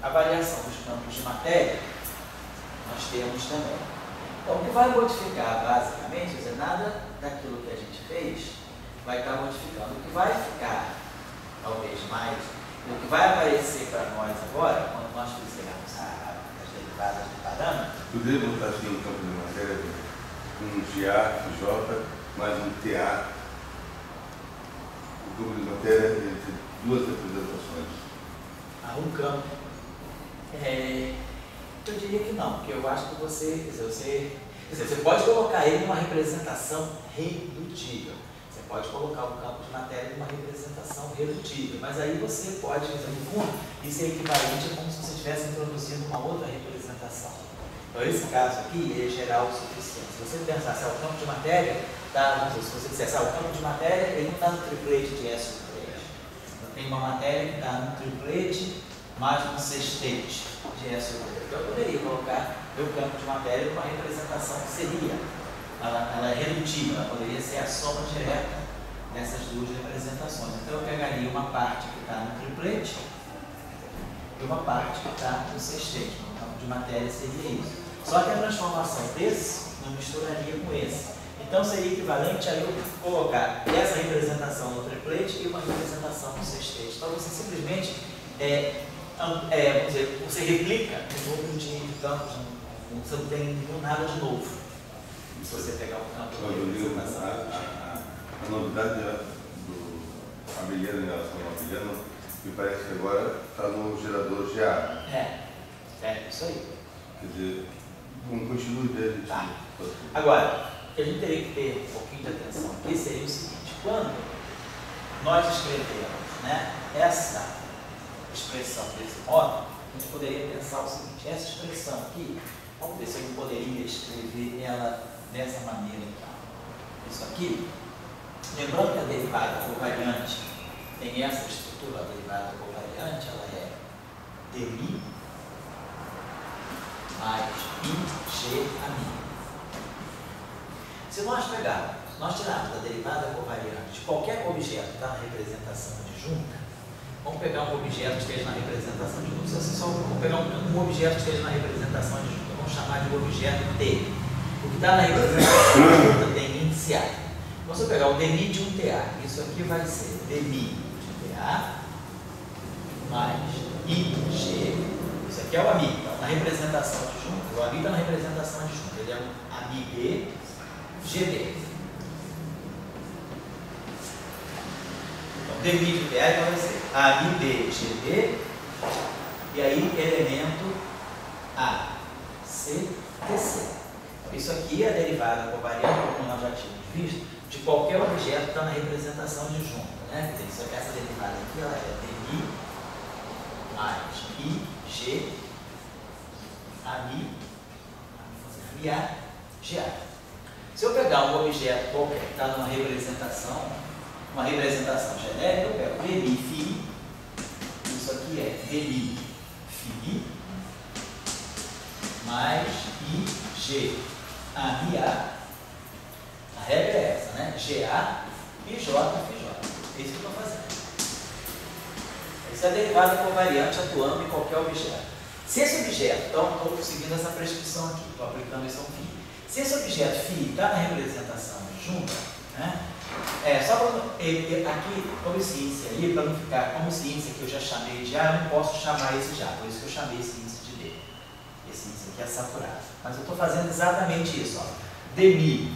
a variação dos campos de matéria, nós temos também. Então, o que vai modificar, basicamente, é nada daquilo que a gente fez vai estar modificando. O que vai ficar, talvez mais, o que vai aparecer para nós agora, quando nós fizermos as derivadas de parâmetro. Poderia botar assim um campo de matéria com um GA, J, mais um TA. O campo de matéria entre duas representações. Um campo. Eu diria que não, porque eu acho que você Quer dizer, você pode colocar ele numa representação redutível. Você pode colocar o campo de matéria numa representação redutível, mas aí você pode, no fundo, isso é equivalente a como se você estivesse introduzindo uma outra representação. Então, esse caso aqui é geral o suficiente. Se você pensar se é o campo de matéria, tá, se você disser, o campo de matéria, ele não está no triplete de S triplete. Então, tem uma matéria que está no triplete mais no sextete de S triplete. Então, eu poderia colocar o campo de matéria numa representação que seria, ela é redutível, ela poderia ser a soma direta dessas duas representações. Então, eu pegaria uma parte que está no triplete e uma parte que está no sextete. No campo de matéria seria isso. Só que a transformação desse não misturaria com esse. Então, seria equivalente a eu colocar essa representação no triplete e uma representação no sextete. Então, você simplesmente, vamos dizer, você replica o número de campos, você não tem nada de novo. Se você pegar o campo de representação. A novidade do abeliano em relação ao abeliano, me parece que agora está no gerador GA. Isso aí. Quer dizer, continue dele. Tá. Agora, o que a gente teria que ter um pouquinho de atenção aqui seria o seguinte: quando nós escrevemos, né, essa expressão desse modo, a gente poderia pensar o seguinte: essa expressão aqui, vamos ver se eu poderia escrever ela dessa maneira. Então, isso aqui, lembrando que a derivada covariante tem essa estrutura, a derivada covariante, ela é dmi mais ig a mim. Se nós tirarmos a derivada covariante de qualquer objeto que está na representação adjunta, vamos pegar um objeto que esteja na representação adjunta, vamos pegar um objeto que esteja na representação adjunta, vamos chamar de objeto T. O que está na representação adjunta tem índice A. Então, se eu pegar o dmi de um TA, isso aqui vai ser dmi de TA mais IG. Isso aqui é o AMI. Então, na representação adjunta, o AMI está na representação adjunta, ele é um AMIB GB. Então, dmi de TA então vai ser AMIB GB e aí elemento ACTC. Então, isso aqui é a derivada covariante, como nós já tínhamos visto, de qualquer objeto que está na representação adjunta. Né? Essa derivada aqui ela é dmi mais IG AMI GA. Se eu pegar um objeto qualquer que está numa representação, genérica, eu pego dmi phi, isso aqui é dmi phi mais ig AMI A. A regra é essa, né? GA e J phi. É isso que eu estou fazendo. Essa é a derivada covariante atuando em qualquer objeto. Se esse objeto, então, estou seguindo essa prescrição aqui, estou aplicando isso ao φ. Se esse objeto φ está na representação junta, né? Só para aqui, como esse índice ali, para não ficar, como esse índice aqui eu já chamei de A, eu não posso chamar esse de A, por isso que eu chamei esse índice de D. Esse índice aqui é saturado. Mas eu estou fazendo exatamente isso, ó. Dmi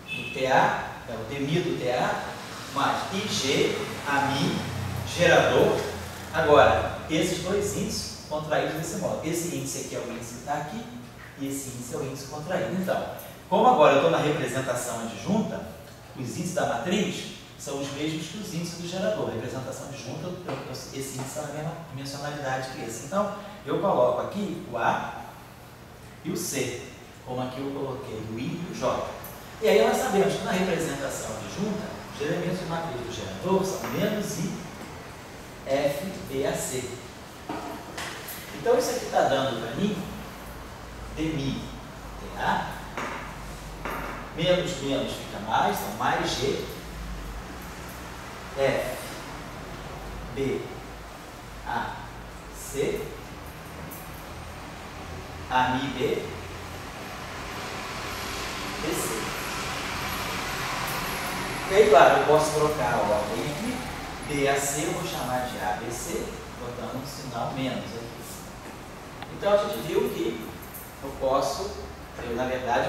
do TA, é o dmi do TA, mais IG, AMI, gerador. Agora, esses dois índices contraídos desse modo. Esse índice aqui é o índice que está aqui e esse índice é o índice contraído. Então, como agora eu estou na representação adjunta, os índices da matriz são os mesmos que os índices do gerador. A representação adjunta, esse índice está na mesma dimensionalidade que esse. Então, eu coloco aqui o A e o C, como aqui eu coloquei o I e o J. E aí nós sabemos que na representação adjunta, os elementos de matriz do gerador são menos I, F, B, A, C. Então, isso aqui está dando para mim dmi, TA, menos fica mais, então mais G, F, B, A, C, AMI, B, BC. E aí, claro, eu posso trocar a ordem aqui, BAC eu vou chamar de ABC, botando um sinal menos aqui. Então, a gente viu que na verdade,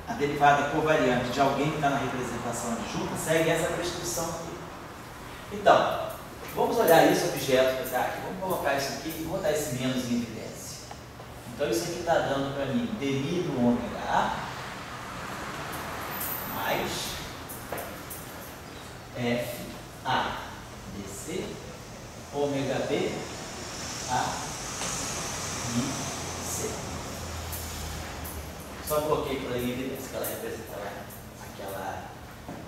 a derivada covariante de alguém que está na representação adjunta segue essa prescrição aqui. Então, vamos olhar esse objeto que está aqui. Vamos colocar isso aqui e botar esse menos em evidência. Então, isso aqui está dando para mim dmi do ômega A mais F A BC ômega B A I C. Só coloquei para em evidência que ela representa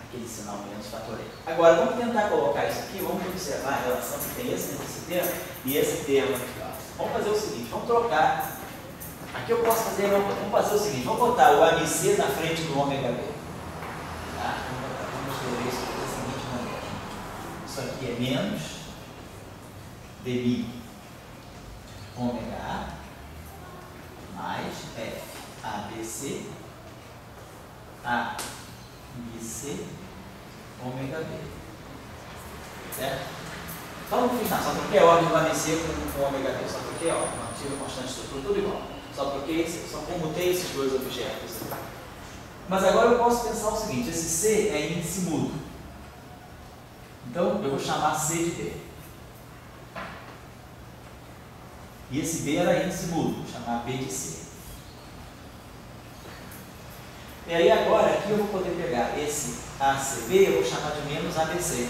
aquele sinal menos fatorial. Agora, vamos tentar colocar isso aqui, vamos observar a relação que tem entre esse termo e esse termo aqui. Ó. Vamos fazer o seguinte, vamos trocar. Aqui eu posso fazer, vamos fazer o seguinte, vamos botar o ABC na frente do ômega B. Tá? Vamos escrever isso aqui da seguinte maneira. Isso aqui é menos dmi ômega A mais F ABC A IC ômega B. Certo? Só não fiz nada, só troquei a ordem do ABC com ômega B, só troquei a ordem, mantive a constante estrutura, tudo igual. Só comutei esses dois objetos. Mas agora eu posso pensar o seguinte, esse C é índice mútuo. Então eu vou chamar C de B. E esse B era índice mútuo, vou chamar B de C. E aí agora aqui eu vou poder pegar esse ACB, eu vou chamar de menos ABC.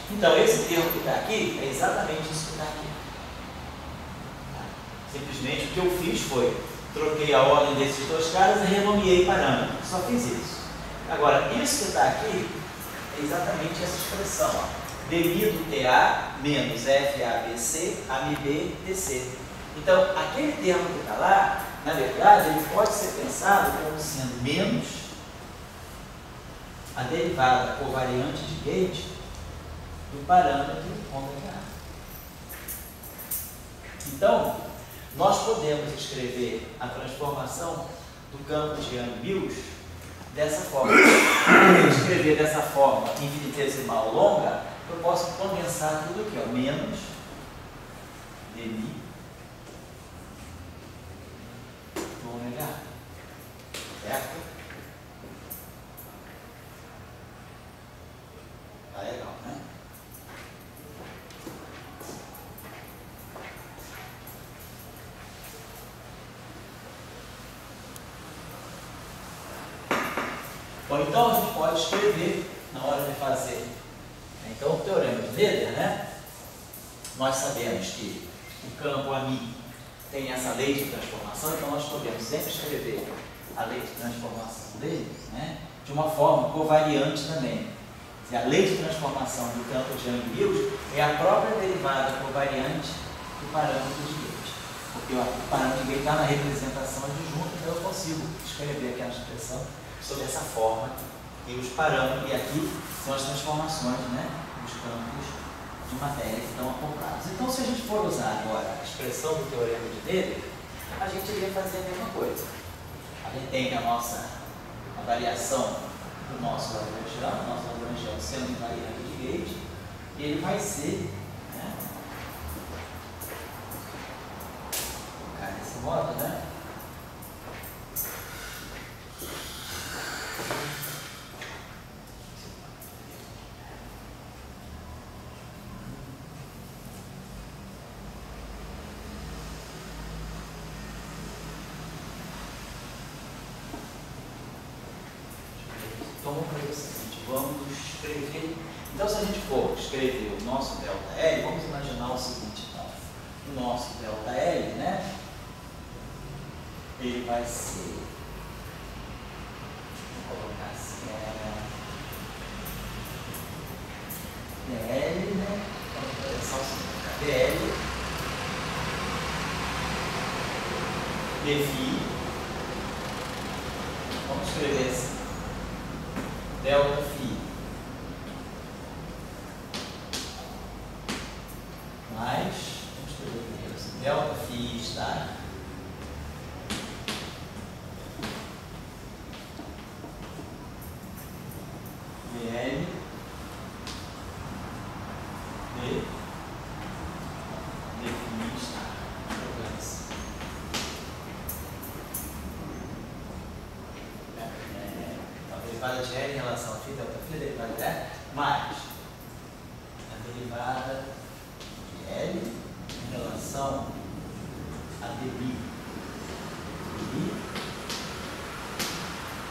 Então esse termo que está aqui é exatamente isso que está aqui. Simplesmente o que eu fiz foi, troquei a ordem desses dois caras e renomeei parâmetro. Só fiz isso. Agora, isso que está aqui é exatamente essa expressão. Ó. dmi do TA menos FABC AMB DC. Então, aquele termo que está lá, na verdade, ele pode ser pensado como sendo menos a derivada covariante de Gauge do parâmetro ômega. Então, nós podemos escrever a transformação do campo de Young-Mills dessa forma. Se eu escrever dessa forma infinitesimal longa, eu posso condensar tudo aqui, ó, menos dmi do ômega. Certo? Tá legal, né? Bom, então a gente pode escrever na hora de fazer. Então, o teorema de Noether, né? Nós sabemos que o campo AMI tem essa lei de transformação, então nós podemos sempre escrever a lei de transformação dele, né, de uma forma covariante também. A lei de transformação do campo de Young-Mills é a própria derivada covariante do parâmetro de Gauge. Porque o parâmetro de Gauge está na representação adjunta, então eu consigo escrever aquela expressão sob essa forma. E os parâmetros, e aqui são as transformações, né, dos campos de matéria que estão acoplados. Então, se a gente for usar agora a expressão do teorema de Noether, a gente iria fazer a mesma coisa. A gente tem a variação do nosso Lagrangiano sendo invariante de Gauge, e ele vai ser, né, colocar desse modo, né? Então vamos fazer o seguinte, vamos escrever. Então, se a gente for escrever o nosso ΔL, vamos imaginar o seguinte, então. O nosso ΔL, né? Ele vai ser, vou colocar assim, DL, né? Vamos pensar o seguinte, DL dφ, vamos escrever assim, delta φ mais, vamos escrever primeiro assim, delta φ está VL de dφ está. A derivada de L em relação a φ, delta φ, a derivada de L, mais a derivada de L em relação a dB DI,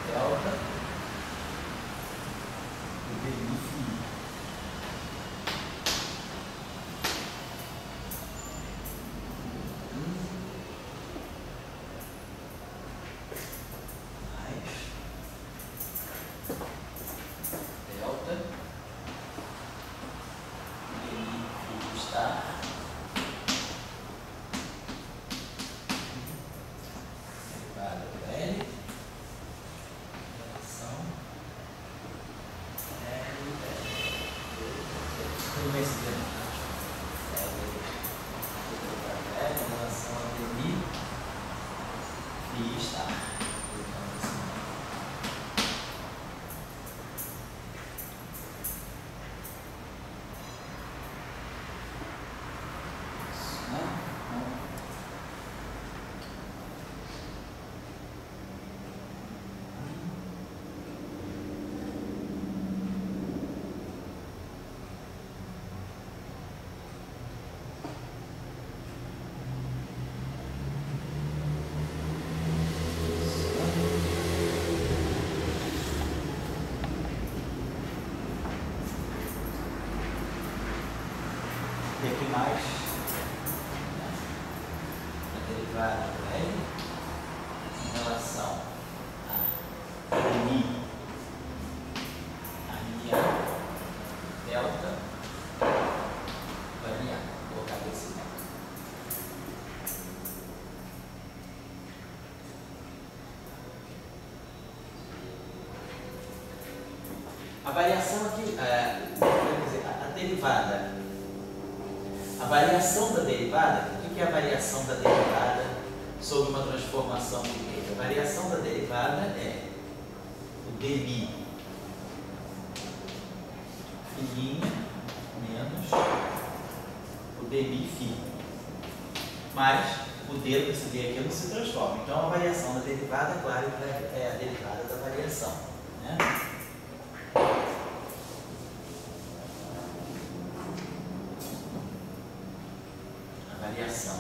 delta, do DI φ. E aqui mais a derivada do L em relação a Mi, a minha delta, vai minha, vou colocar desse modo. A variação aqui, quer dizer, a derivada. A variação da derivada, o que é a variação da derivada sobre uma transformação de Gauge? A variação da derivada é o dmi fininha menos o dmi fino, mais o d desse d aqui não se transforma. Então a variação da derivada, claro, é a derivada da variação, né? Variação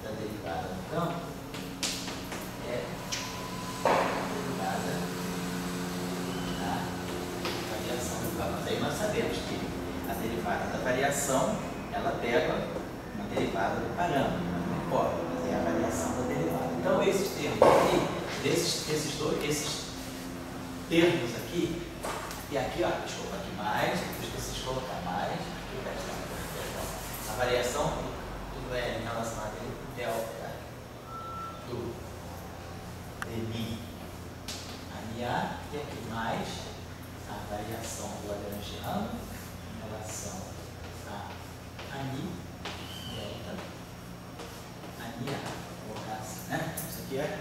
da derivada no campo é a derivada da variação do campo. Mas aí nós sabemos que a derivada da variação ela pega uma derivada do parâmetro, não importa, mas é a variação da derivada. Então esses termos aqui, esses termos aqui, e aqui, ó, deixa eu colocar aqui mais, depois vocês colocar mais, aqui vai estar a variação em relação a delta do dmi a minha, e aqui mais a variação do lagrangiano em relação a mi delta a minha, vou colocar assim, né? Isso aqui é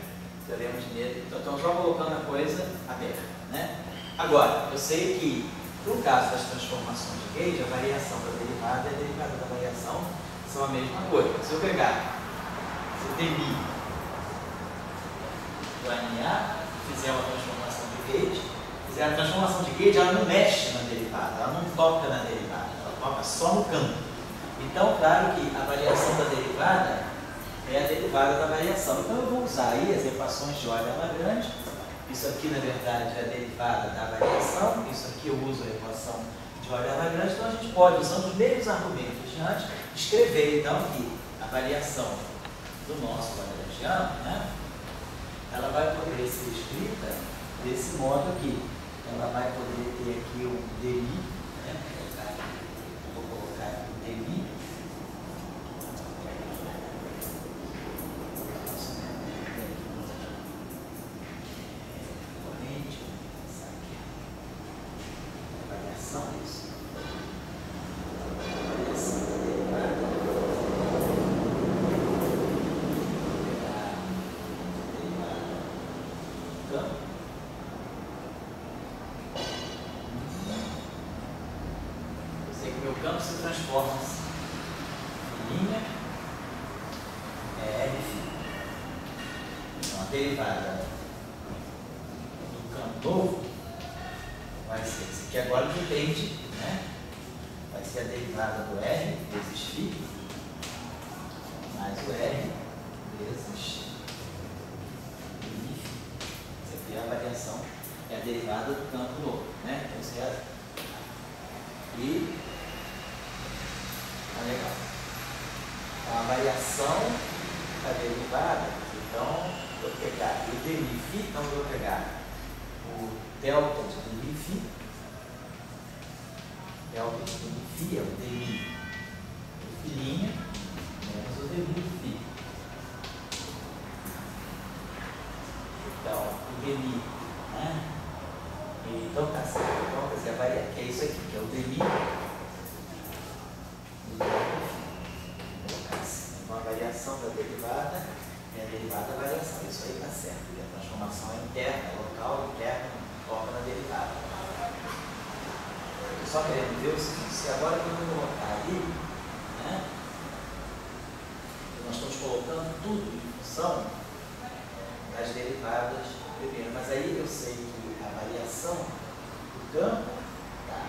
teorema de Neder. Então só colocando a coisa aberta, né? Agora, eu sei que no caso das transformações de Gauge, a variação da derivada e a derivada da variação são a mesma coisa. Se eu pegar, se eu dmi do NA, fizer uma transformação de Gauge, fizer a transformação de Gauge, ela não mexe na derivada, ela não toca na derivada, ela toca só no campo. Então, claro que a variação da derivada é a derivada da variação. Então, eu vou usar aí as equações de Euler-Lagrange. Isso aqui, na verdade, é a derivada da variação. Isso aqui eu uso a equação de Euler-Lagrange. Então, a gente pode, usando os mesmos argumentos de antes, escrever, então, que a variação do nosso lagrangiano, né, ela vai poder ser escrita desse modo aqui. Ela vai poder ter aqui um dmi, né, vou colocar aqui o dmi, isso. Eu sei que meu campo se transforma em linha L. Então a derivada do campo novo vai ser isso aqui agora depende, né? Vai ser a derivada do R vezes φ mais o R vezes derivada do campo novo, né? Então, certo? E tá legal. Então, a variação da derivada, então, vou pegar o dmi, então vou pegar o delta de dmi, delta de dmi é o dmi do filhinho, menos o dmi. Então, o dmi, né? Então tá certo, então quer dizer, varia, que é isso aqui, que é o dmi do delta φ. Então a variação da derivada é a derivada da variação, isso aí tá certo, e a transformação é interna, local, interna, foca na derivada. Estou só querendo ver o seguinte, se agora quando eu colocar ali, né, nós estamos colocando tudo em função das derivadas primeiro, mas aí eu sei que a variação do campo, tá?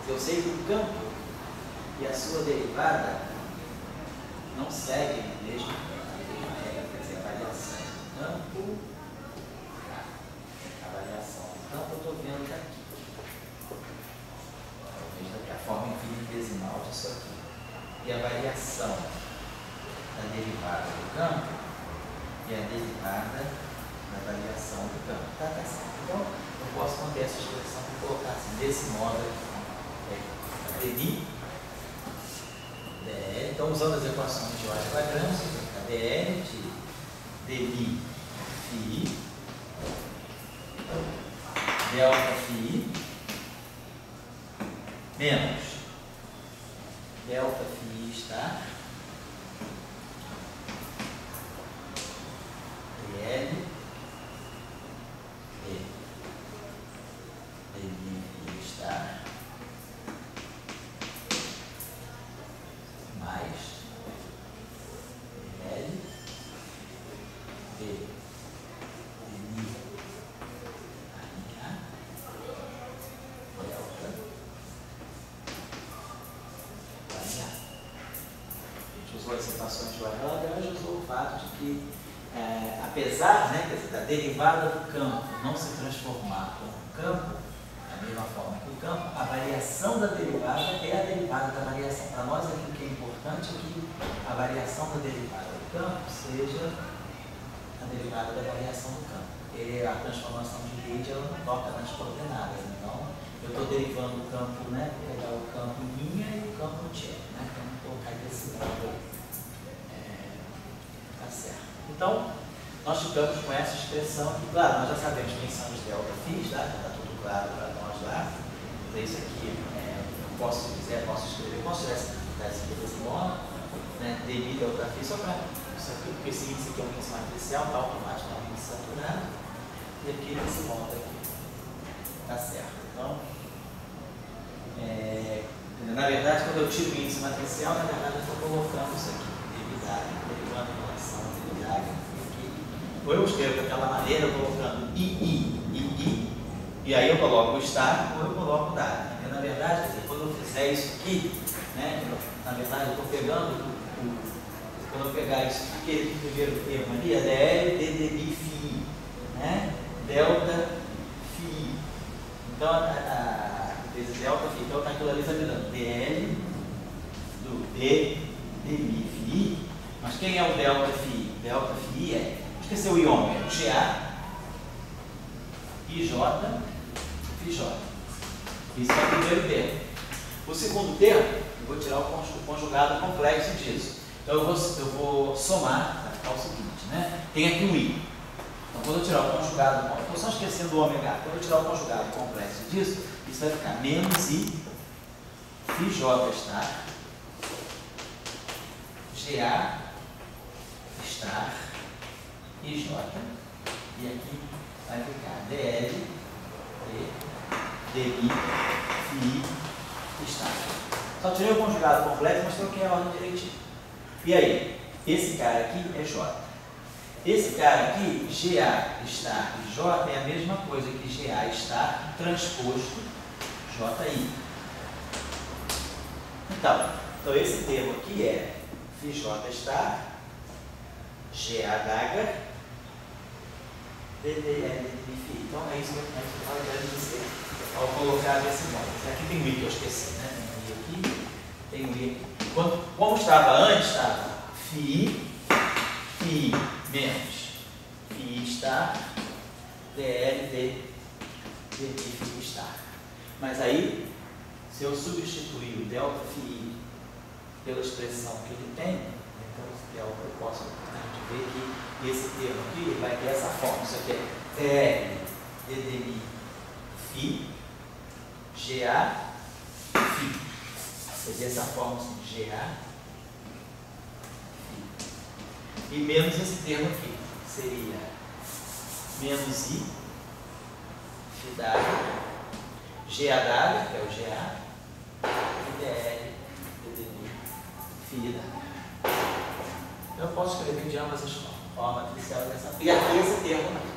Eu sei que o campo e a sua derivada não seguem a mesma regra, quer dizer, a variação do campo, tá? A variação do campo eu estou vendo daqui. Talvez daqui a forma infinitesimal disso aqui. E a variação da derivada do campo e a derivada da variação do campo. Tá certo. Então, eu posso manter essa expressão e colocar assim, desse modo aqui. dmi, dl. Então, usando as equações de Euler quadrando, você vai ficar dl de dmi φ delta φ menos delta φ está dl dmi está mais dl dmi delta usou as equações de Lagrange, usou o fato de que, apesar, né, quer dizer, da derivada do campo não se transformar como campo, da mesma forma que o campo, a variação da derivada é a derivada da variação. Para nós, aqui o que é importante é que a variação da derivada do campo seja a derivada da variação do campo. Porque a transformação de Gauge ela não toca nas coordenadas. Então, eu estou derivando o campo, né, vou pegar o campo linha e o campo tcheco, né, então vou colocar desse modo aí. Tá certo. Então, nós ficamos com essa expressão que, claro, nós já sabemos quem são os delta φ, tá? Está tudo claro para nós lá. Então, isso aqui, eu posso, se quiser, posso escrever, posso tirar esse desse modo, né, dmi delta φ, só para isso aqui, porque esse índice aqui é um índice matricial, está automaticamente saturado, e aqui desse modo aqui. Tá certo. Então, na verdade, quando eu tiro o índice matricial, na verdade, eu estou colocando isso aqui, derivando em relação à derivada aqui. Ou eu escrevo daquela maneira, colocando i, e aí eu coloco o estar, ou eu coloco o dado. Porque, na verdade, quer dizer, quando eu fizer isso aqui, né, na verdade, eu estou pegando, quando eu pegar isso aqui, aquele primeiro termo ali, é dl de dmi φ, né, delta φ. Então, esse delta φ, então aquilo ali está me dando dl do d dmi φ, mas quem é o delta φ? Delta φ é, esqueceu o iômetro, GA, IJ, FJ. Isso é o primeiro termo. O segundo termo, eu vou tirar o conjugado complexo disso. Então eu vou somar, vai ficar o seguinte, né? Tem aqui um I. Então quando eu tirar o conjugado, estou só esquecendo o ômega, quando eu tirar o conjugado complexo disso, isso vai ficar menos I, FJ estar, GA estar, IJ, e aqui vai ficar DL, DI, FI, estar. Só tirei o conjugado complexo, mas troquei a ordem direitinho. E aí, esse cara aqui é J. Esse cara aqui, GA estar e J, é a mesma coisa que GA estar transposto JI. Então esse termo aqui é FJ estar, GA dagger, DDL φ. Então é isso que a gente vai dizer ao colocar desse modo. Aqui tem um i que eu esqueci, né? Tem um i aqui, tem um i aqui. Como estava antes, estava φ menos φ estar, DL dmi φ estar. Mas aí, se eu substituir o delta φ pela expressão que ele tem, então delta eu posso a gente ver que esse termo aqui vai ter essa forma. Isso aqui é DL dmi φ GA φ. Seria essa forma assim, GA φ. E menos esse termo aqui, seria menos I φ d'H, GAW, que é o GA, e DL dmi φ d'H. Eu posso escrever de ambas as formas inicial dessa. E aqui esse termo aqui.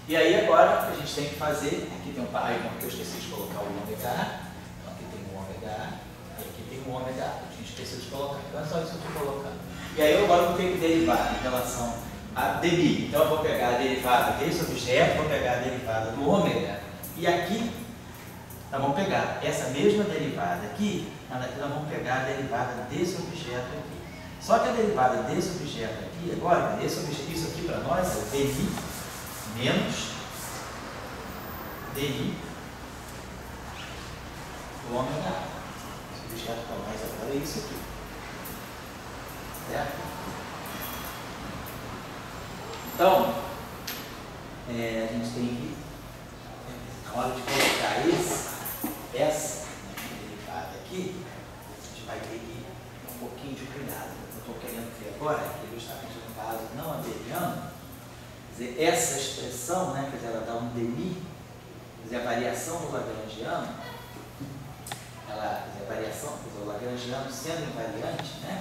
E aí agora o que a gente tem que fazer, aqui tem um parâmetro que eu esqueci de colocar o ômega, então aqui tem o ômega e aqui tem o ômega, a gente esqueceu de colocar, então é só isso que eu estou colocando. E aí eu agora vou ter que derivar em relação a dmi, então eu vou pegar a derivada desse objeto, vou pegar a derivada do ômega, e aqui nós vamos pegar essa mesma derivada aqui, nós vamos pegar a derivada desse objeto aqui. Só que a derivada desse objeto aqui, agora, esse objeto, isso aqui para nós é o dmi menos dI do ômega. Esse objeto para nós agora é isso aqui. Certo? Então, a gente tem que, na hora de colocar essa derivada aqui, a gente vai ter que ir um pouquinho de cuidado. Eu estou querendo ver agora, que justamente no caso não abeliano, quer dizer, essa expressão, né, quer dizer, ela dá um demi, quer dizer, a variação do lagrangiano, ela, quer dizer, a variação, quer dizer, o lagrangiano sendo invariante, né,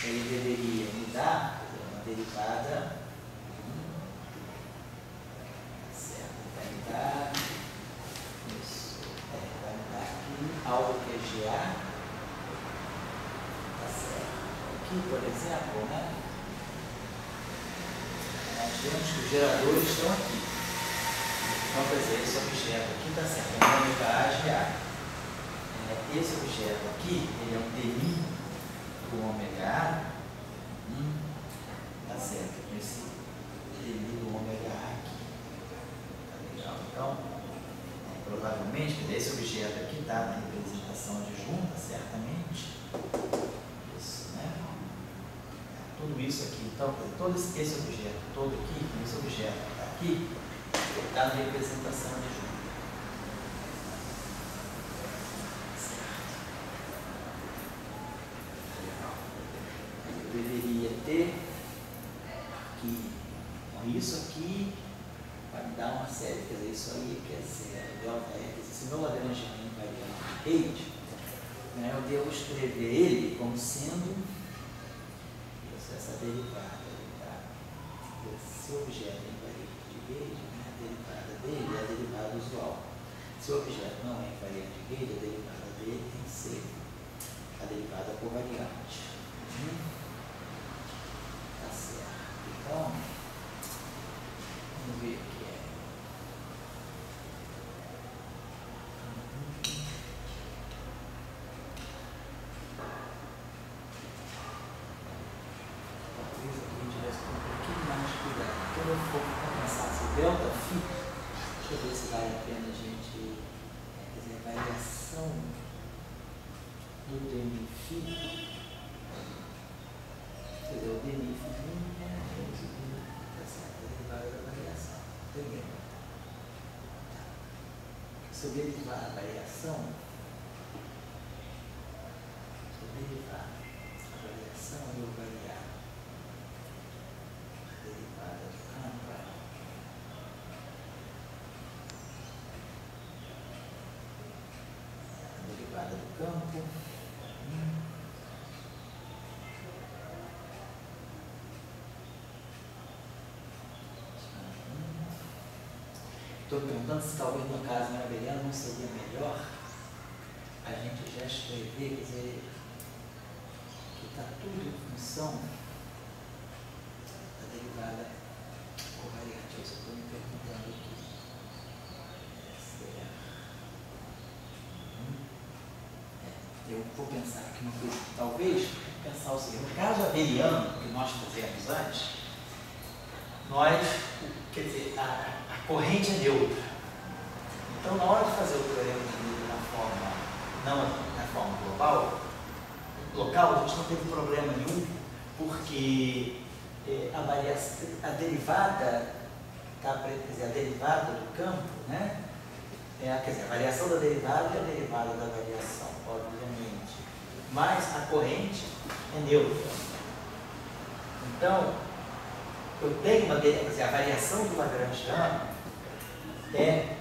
ele deveria me dar, quer dizer, uma derivada, certo, vai me dar, isso, vai me dar aqui algo que é GA, tá certo, aqui, por exemplo, né, nós vemos que os geradores estão aqui. Então, quer dizer, esse objeto aqui está certo, é um ômega AGA. Esse objeto aqui, ele é um dmi do ômega A. Está certo, esse dmi do ômega A aqui. Tá legal? Então, provavelmente, esse objeto aqui está na representação adjunta, certamente. Isso, né? Tudo isso aqui, então, todo esse objeto todo aqui, esse objeto que está aqui, está na representação adjunta. Eu deveria ter que, com isso aqui, vai me dar uma série, quer dizer, isso aí quer dizer, delta R, se meu lagrangiano é invariante de Reid, né, eu devo escrever ele como sendo essa derivada, tá? Se o objeto é invariante de Reid, né, a derivada dele é a derivada usual. Se o objeto não é invariante de Reid, a derivada dele tem que ser a derivada covariante. Tá certo. Então, vamos ver o que é. Talvez aqui a gente tivesse com um pouquinho mais de cuidado. Quando eu for pensar se delta φ, deixa eu ver se vale a pena a gente, quer dizer, a variação do dmi φ. Quer dizer, o dmi φ está certo, a derivada da variação. Entendeu? Tá. Se eu derivar a variação, e eu variar a derivada do campo, a derivada do campo. Estou perguntando se talvez no caso maravilhoso não seria melhor a gente já escrever, quer dizer, que está tudo em função da derivada covariante. Eu só estou me perguntando aqui. Eu vou pensar aqui uma coisa. Talvez pensar o seguinte: no caso abeliano que nós fizemos antes, quer dizer, a corrente é neutra. Então, na hora de fazer o teorema de Gödel na forma local, a gente não teve problema nenhum, porque a derivada do campo, né? Quer dizer, a variação da derivada é a derivada da variação, obviamente, mas a corrente é neutra. Então, eu tenho quer dizer, a variação do Lagrangiano é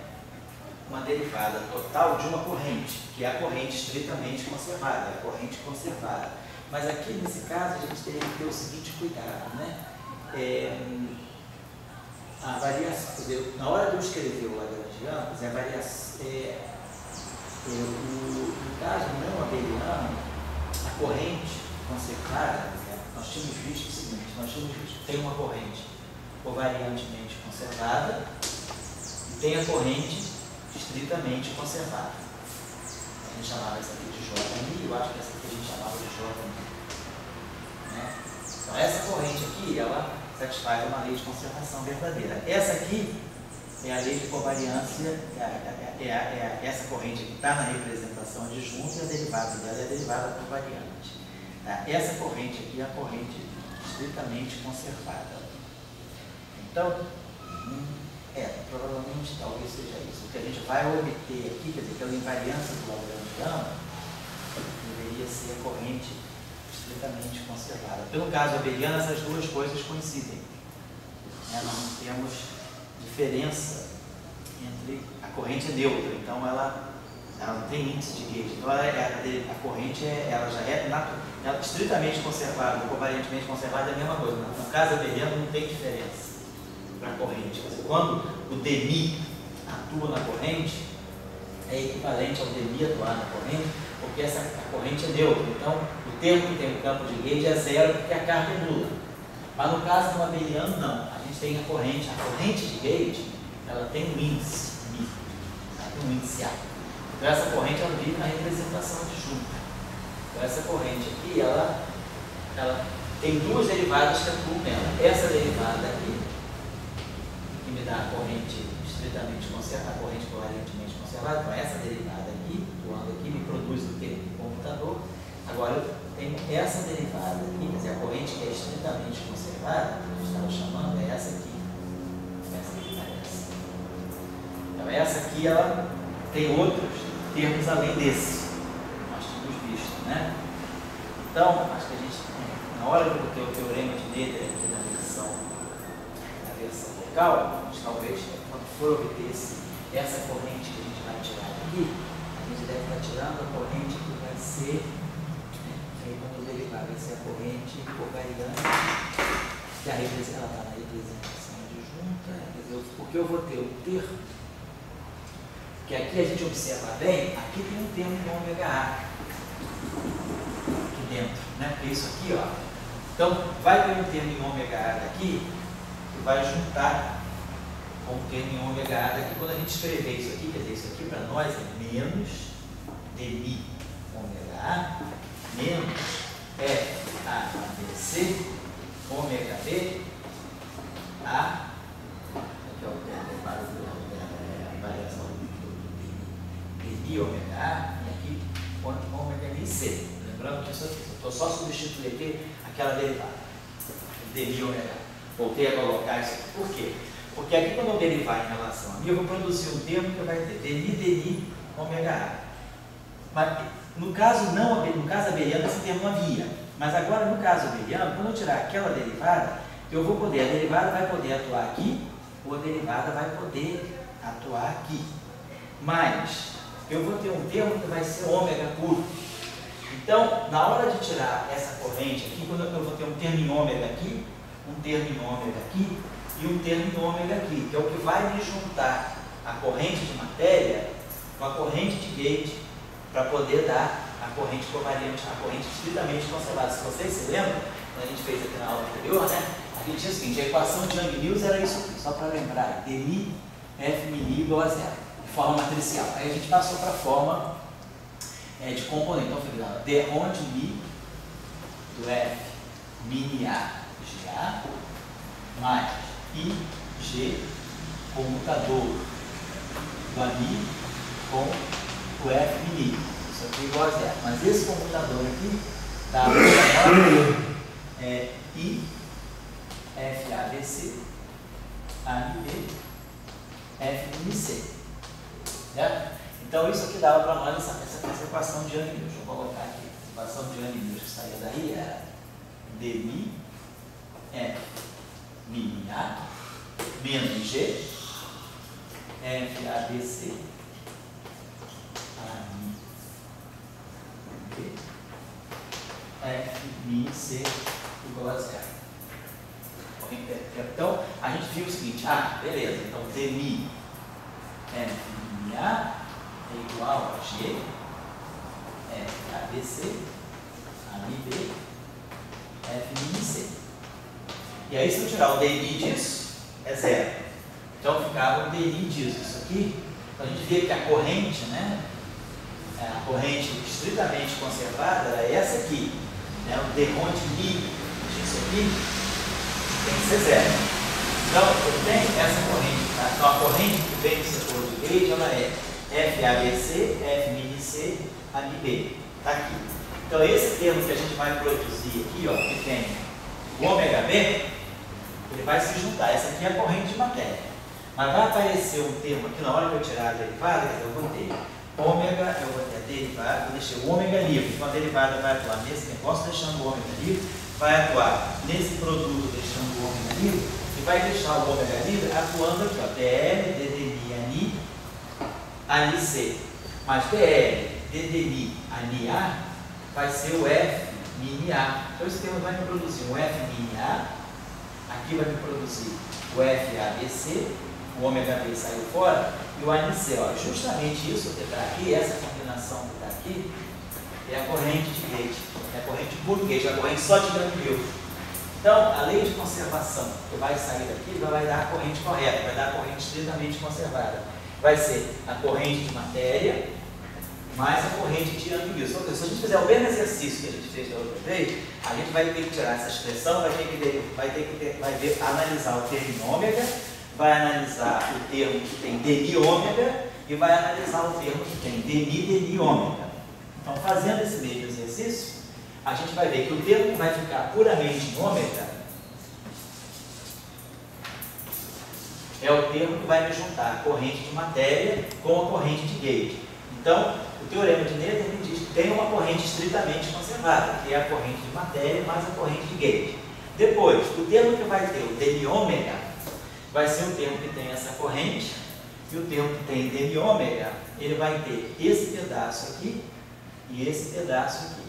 uma derivada total de uma corrente, que é a corrente estritamente conservada, é a corrente conservada. Mas aqui, nesse caso, a gente teria que ter o seguinte cuidado, né? A variação, quer dizer, na hora de eu escrever o Lagrangiano, quer dizer, a variação, no caso não abeliano, a corrente conservada, nós tínhamos visto o seguinte: tem uma corrente covariantemente conservada e tem a corrente estritamente conservada. A gente chamava essa aqui de J, eu acho que essa aqui a gente chamava de J. Né? Então, essa corrente aqui, ela satisfaz uma lei de conservação verdadeira. Essa aqui é a lei de covariância, essa corrente que está na representação adjunta, e a derivada dela é a derivada covariante. Tá? Essa corrente aqui é a corrente estritamente conservada. Então, provavelmente talvez seja isso. O que a gente vai obter aqui, quer dizer, pela invariância do Lagrangiano, deveria ser a corrente estritamente conservada. Pelo caso abeliano, essas duas coisas coincidem. Nós não temos diferença entre... A corrente é neutra, então ela não tem índice de Gauge. Então a corrente ela já é estritamente conservada, covariantemente conservada é a mesma coisa. No caso abeliano não tem diferença para a corrente. Quando o demi atua na corrente, é equivalente ao demi atuar na corrente, porque a corrente é neutra. Então, o termo que tem o campo de Gauge é zero, porque a carga é nula. Mas no caso do abeliano, não. A gente tem a corrente de Gauge, ela tem um índice μ, ela tem um índice A. Então, essa corrente ela vive na representação adjunta. Então, essa corrente aqui, ela tem duas derivadas que atuam nela. Essa derivada aqui, que me dá a corrente estritamente conservada, a corrente covariantemente conservada. Então, essa derivada aqui, atuando aqui, me produz o que? O computador. Agora, eu tenho essa derivada aqui, quer dizer, a corrente que é estritamente conservada, que a gente estava chamando, é essa aqui. Essa aqui parece. Então, essa aqui, ela tem outros termos além desse, que nós tínhamos visto, né? Então, acho que a gente, na hora de ter o teorema de Noether aqui na versão local, talvez, quando for obter essa corrente que a gente vai tirar aqui, a gente deve estar tirando a corrente que vai ser, aí quando derivar, vai ser a corrente covariante, que ela está na representação adjunta, porque eu vou ter um termo, que aqui a gente observa bem, aqui tem um termo em ômega A, aqui dentro, né? Porque isso aqui, ó, então vai ter um termo em ômega A daqui, que vai juntar com o termo em ômega A daqui. Quando a gente escrever isso aqui, quer dizer, isso aqui para nós é menos dmi ômega A, menos FABC ômega B A, aqui é o termo da variação do dmi ômega A, e aqui ômega C. Lembrando que isso aqui, eu estou só substituindo aqui aquela derivada, dmi ômega A. Voltei a colocar isso aqui. Por quê? Porque aqui, quando eu derivar em relação a mim, eu vou produzir um termo que vai ter dmi ômega A. Mas no caso abeliano, esse termo não havia. Mas agora, no caso abeliano, quando eu tirar aquela derivada, eu vou poder, a derivada vai poder atuar aqui, ou a derivada vai poder atuar aqui. Mas eu vou ter um termo que vai ser ômega puro. Então, na hora de tirar essa corrente aqui, quando eu vou ter um termo em ômega aqui, um termo em ômega aqui e um termo em ômega aqui, que é o que vai me juntar a corrente de matéria com a corrente de Gauge para poder dar a corrente covariante, a corrente estritamente conservada. Se vocês se lembram, quando a gente fez aqui na aula anterior, né, a Aqui tinha o seguinte, a equação de Young-Mills era isso aqui, só para lembrar, dmi F mini igual a zero, de forma matricial. Aí a gente passou para a forma de componente. Então, fica de onde mi do F mini A GA mais IG comutador do AMI com o F mini. Isso aqui é igual a zero. Mas esse comutador aqui dá I F A B C A B F mini C. Certo? Então isso aqui dava para nós essa equação de Young-Mills. Deixa eu colocar aqui. A equação de Young-Mills que saía daí era dmi F mini A menos G F A B C A B F mini C igual a zero. Então a gente viu o seguinte, beleza, então dmi F mini A é igual a G F A B C A B F mini C. E aí, se eu tirar o dmi disso, é zero. Então, ficava o dmi disso. Isso aqui, então, a gente vê que a corrente, né? A corrente estritamente conservada era essa aqui. Né? O d onde mi disso aqui tem que ser zero. Então, eu tenho essa corrente. Tá? Então, a corrente que vem do setor de gauge, ela é FABC, F mini C, AB. Está aqui. Então, esse termo que a gente vai produzir aqui, ó, que tem o ômega B, ele vai se juntar. Essa aqui é a corrente de matéria. Mas vai aparecer um termo aqui, na hora que eu tirar a derivada, eu botei ômega, eu botei a derivada, eu deixei o ômega livre. Então, a derivada vai atuar nesse negócio, deixando o ômega livre, vai atuar nesse produto, deixando o ômega livre, e vai deixar o ômega livre atuando aqui, ó, DL, DDMI, ANI, ANIC. Mas DL, DDMI, ANI, A, vai ser o F mini A. Então, esse termo vai me produzir um F mini A, aqui vai me produzir o FABC, o ômega B saiu fora, e o ANIC. Ó, justamente isso que está aqui, essa combinação que está aqui, é a corrente de gauge, é a corrente por gauge, é a corrente só de Young-Mills. Então, a lei de conservação que vai sair daqui vai dar a corrente correta, vai dar a corrente estritamente conservada. Vai ser a corrente de matéria mais a corrente de Young-Mills. Então, se a gente fizer o mesmo exercício que a gente fez da outra vez, a gente vai ter que tirar essa expressão, vai analisar o termo em ômega, vai analisar o termo que tem dmi ômega e vai analisar o termo que tem dmi ômega. Então, fazendo esse mesmo exercício, a gente vai ver que o termo que vai ficar puramente em ômega é o termo que vai me juntar a corrente de matéria com a corrente de gauge. Então, o teorema de Noether me diz que tem uma corrente estritamente conservada, que é a corrente de matéria mais a corrente de gauge. Depois, o termo que vai ter o dmi ômega vai ser o termo que tem essa corrente, e o termo que tem dmi ômega, ele vai ter esse pedaço aqui e esse pedaço aqui.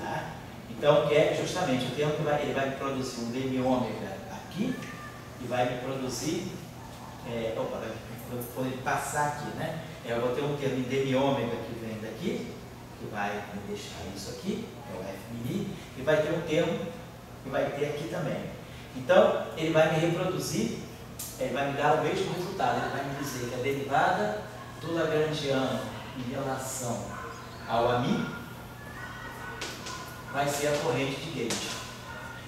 Tá? Então, que é justamente o termo que ele vai me produzir um dmi ômega aqui e vai me produzir, vou passar aqui, né? Eu vou ter um termo em dmi ômega que vem daqui, que vai me deixar isso aqui, é o F mini, e vai ter um termo que vai ter aqui também. Então, ele vai me reproduzir, ele vai me dar o mesmo resultado, ele vai me dizer que a derivada do Lagrangiano em relação ao AMI vai ser a corrente de gauge.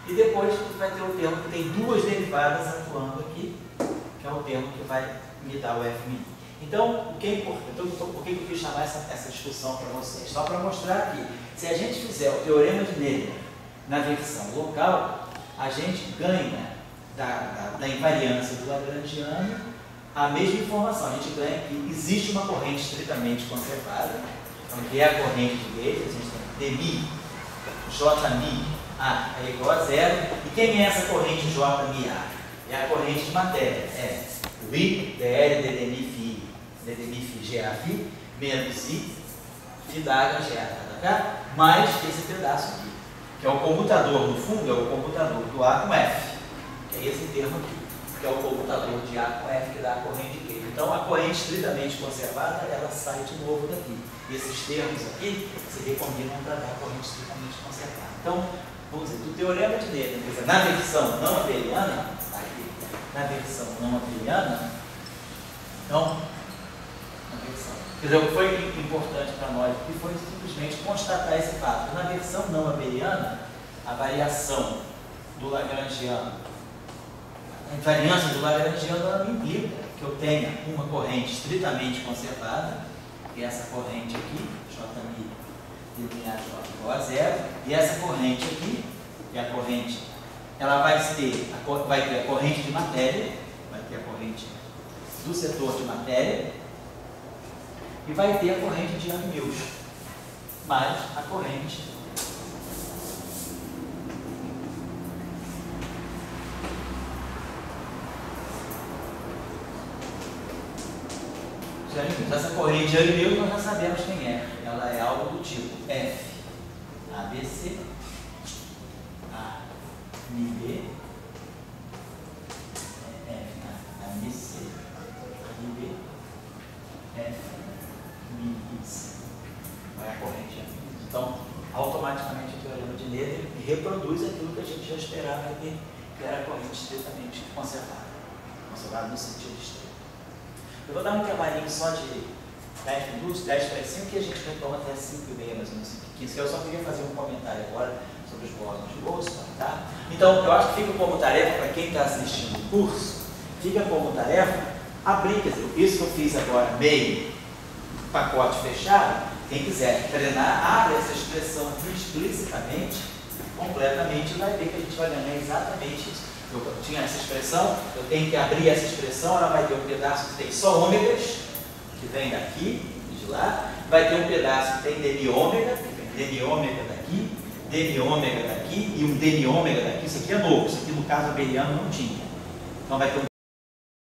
E depois vai ter o termo que tem duas derivadas atuando aqui, que é o termo que vai me dar o F mini. Então, o que é importante? Então, por que eu quis chamar essa discussão para vocês? Só para mostrar que, se a gente fizer o teorema de Noether na versão local, a gente ganha da invariância do Lagrangiano a mesma informação. A gente ganha que existe uma corrente estritamente conservada, que é a corrente de gauge. A gente tem dmi, jmi, A é igual a zero. E quem é essa corrente jmi, A? É a corrente de matéria. É o I, dl, ddmi, φ, ddmi, φ, ga, φ, menos I, φ d'H, ga, mais esse pedaço aqui, que é o comutador, no fundo, é o comutador do A com F, que é esse termo aqui, que é o comutador de A com F, que dá a corrente de gauge. Então, a corrente estritamente conservada, ela sai de novo daqui. E esses termos aqui se recombinam para dar a corrente estritamente conservada. Então, vamos dizer, do teorema de Noether, quer dizer, na versão não abeliana, aqui, na versão não abeliana, então, na versão, quer dizer, o que foi importante para nós aqui foi simplesmente constatar esse fato. Na versão não abeliana, a variação do Lagrangiano, a invariância do Lagrangiano, ela implica que eu tenha uma corrente estritamente conservada, que é essa corrente aqui, Jmi delineado igual a zero, e essa corrente aqui, que é a corrente, ela vai ter a corrente de matéria, vai ter a corrente do setor de matéria, e vai ter a corrente de Yang-Mills, mais a corrente de Yang-Mills. Essa corrente de Yang-Mills nós já sabemos quem é. Ela é algo do tipo F, ABC, A, B, F, ABC, B, F, C. Vai a corrente de Yang-Mills. Então, automaticamente o teorema de Noether reproduz aquilo que a gente já esperava aqui, que era a corrente estritamente conservada. Conservada no sentido estreito. Eu vou dar um trabalhinho só de 10 minutos, 10 para 5, que a gente retoma até 5h30, mais ou menos 5h15. Eu só queria fazer um comentário agora sobre os bósons de Boltzmann, tá? Então, eu acho que fica como tarefa, para quem está assistindo o curso, fica como tarefa abrir, quer dizer, isso que eu fiz agora, meio pacote fechado, quem quiser treinar, abre essa expressão explicitamente, completamente, e vai ver que a gente vai ganhar exatamente isso. Eu tinha essa expressão, eu tenho que abrir essa expressão, ela vai ter um pedaço que tem só ômegas, que vem daqui e de lá, vai ter um pedaço que tem demi-ômega, que vem demi-ômega daqui, demi-ômega daqui e um demi-ômega daqui. Isso aqui é novo, isso aqui no caso abeliano não tinha. Então vai ter um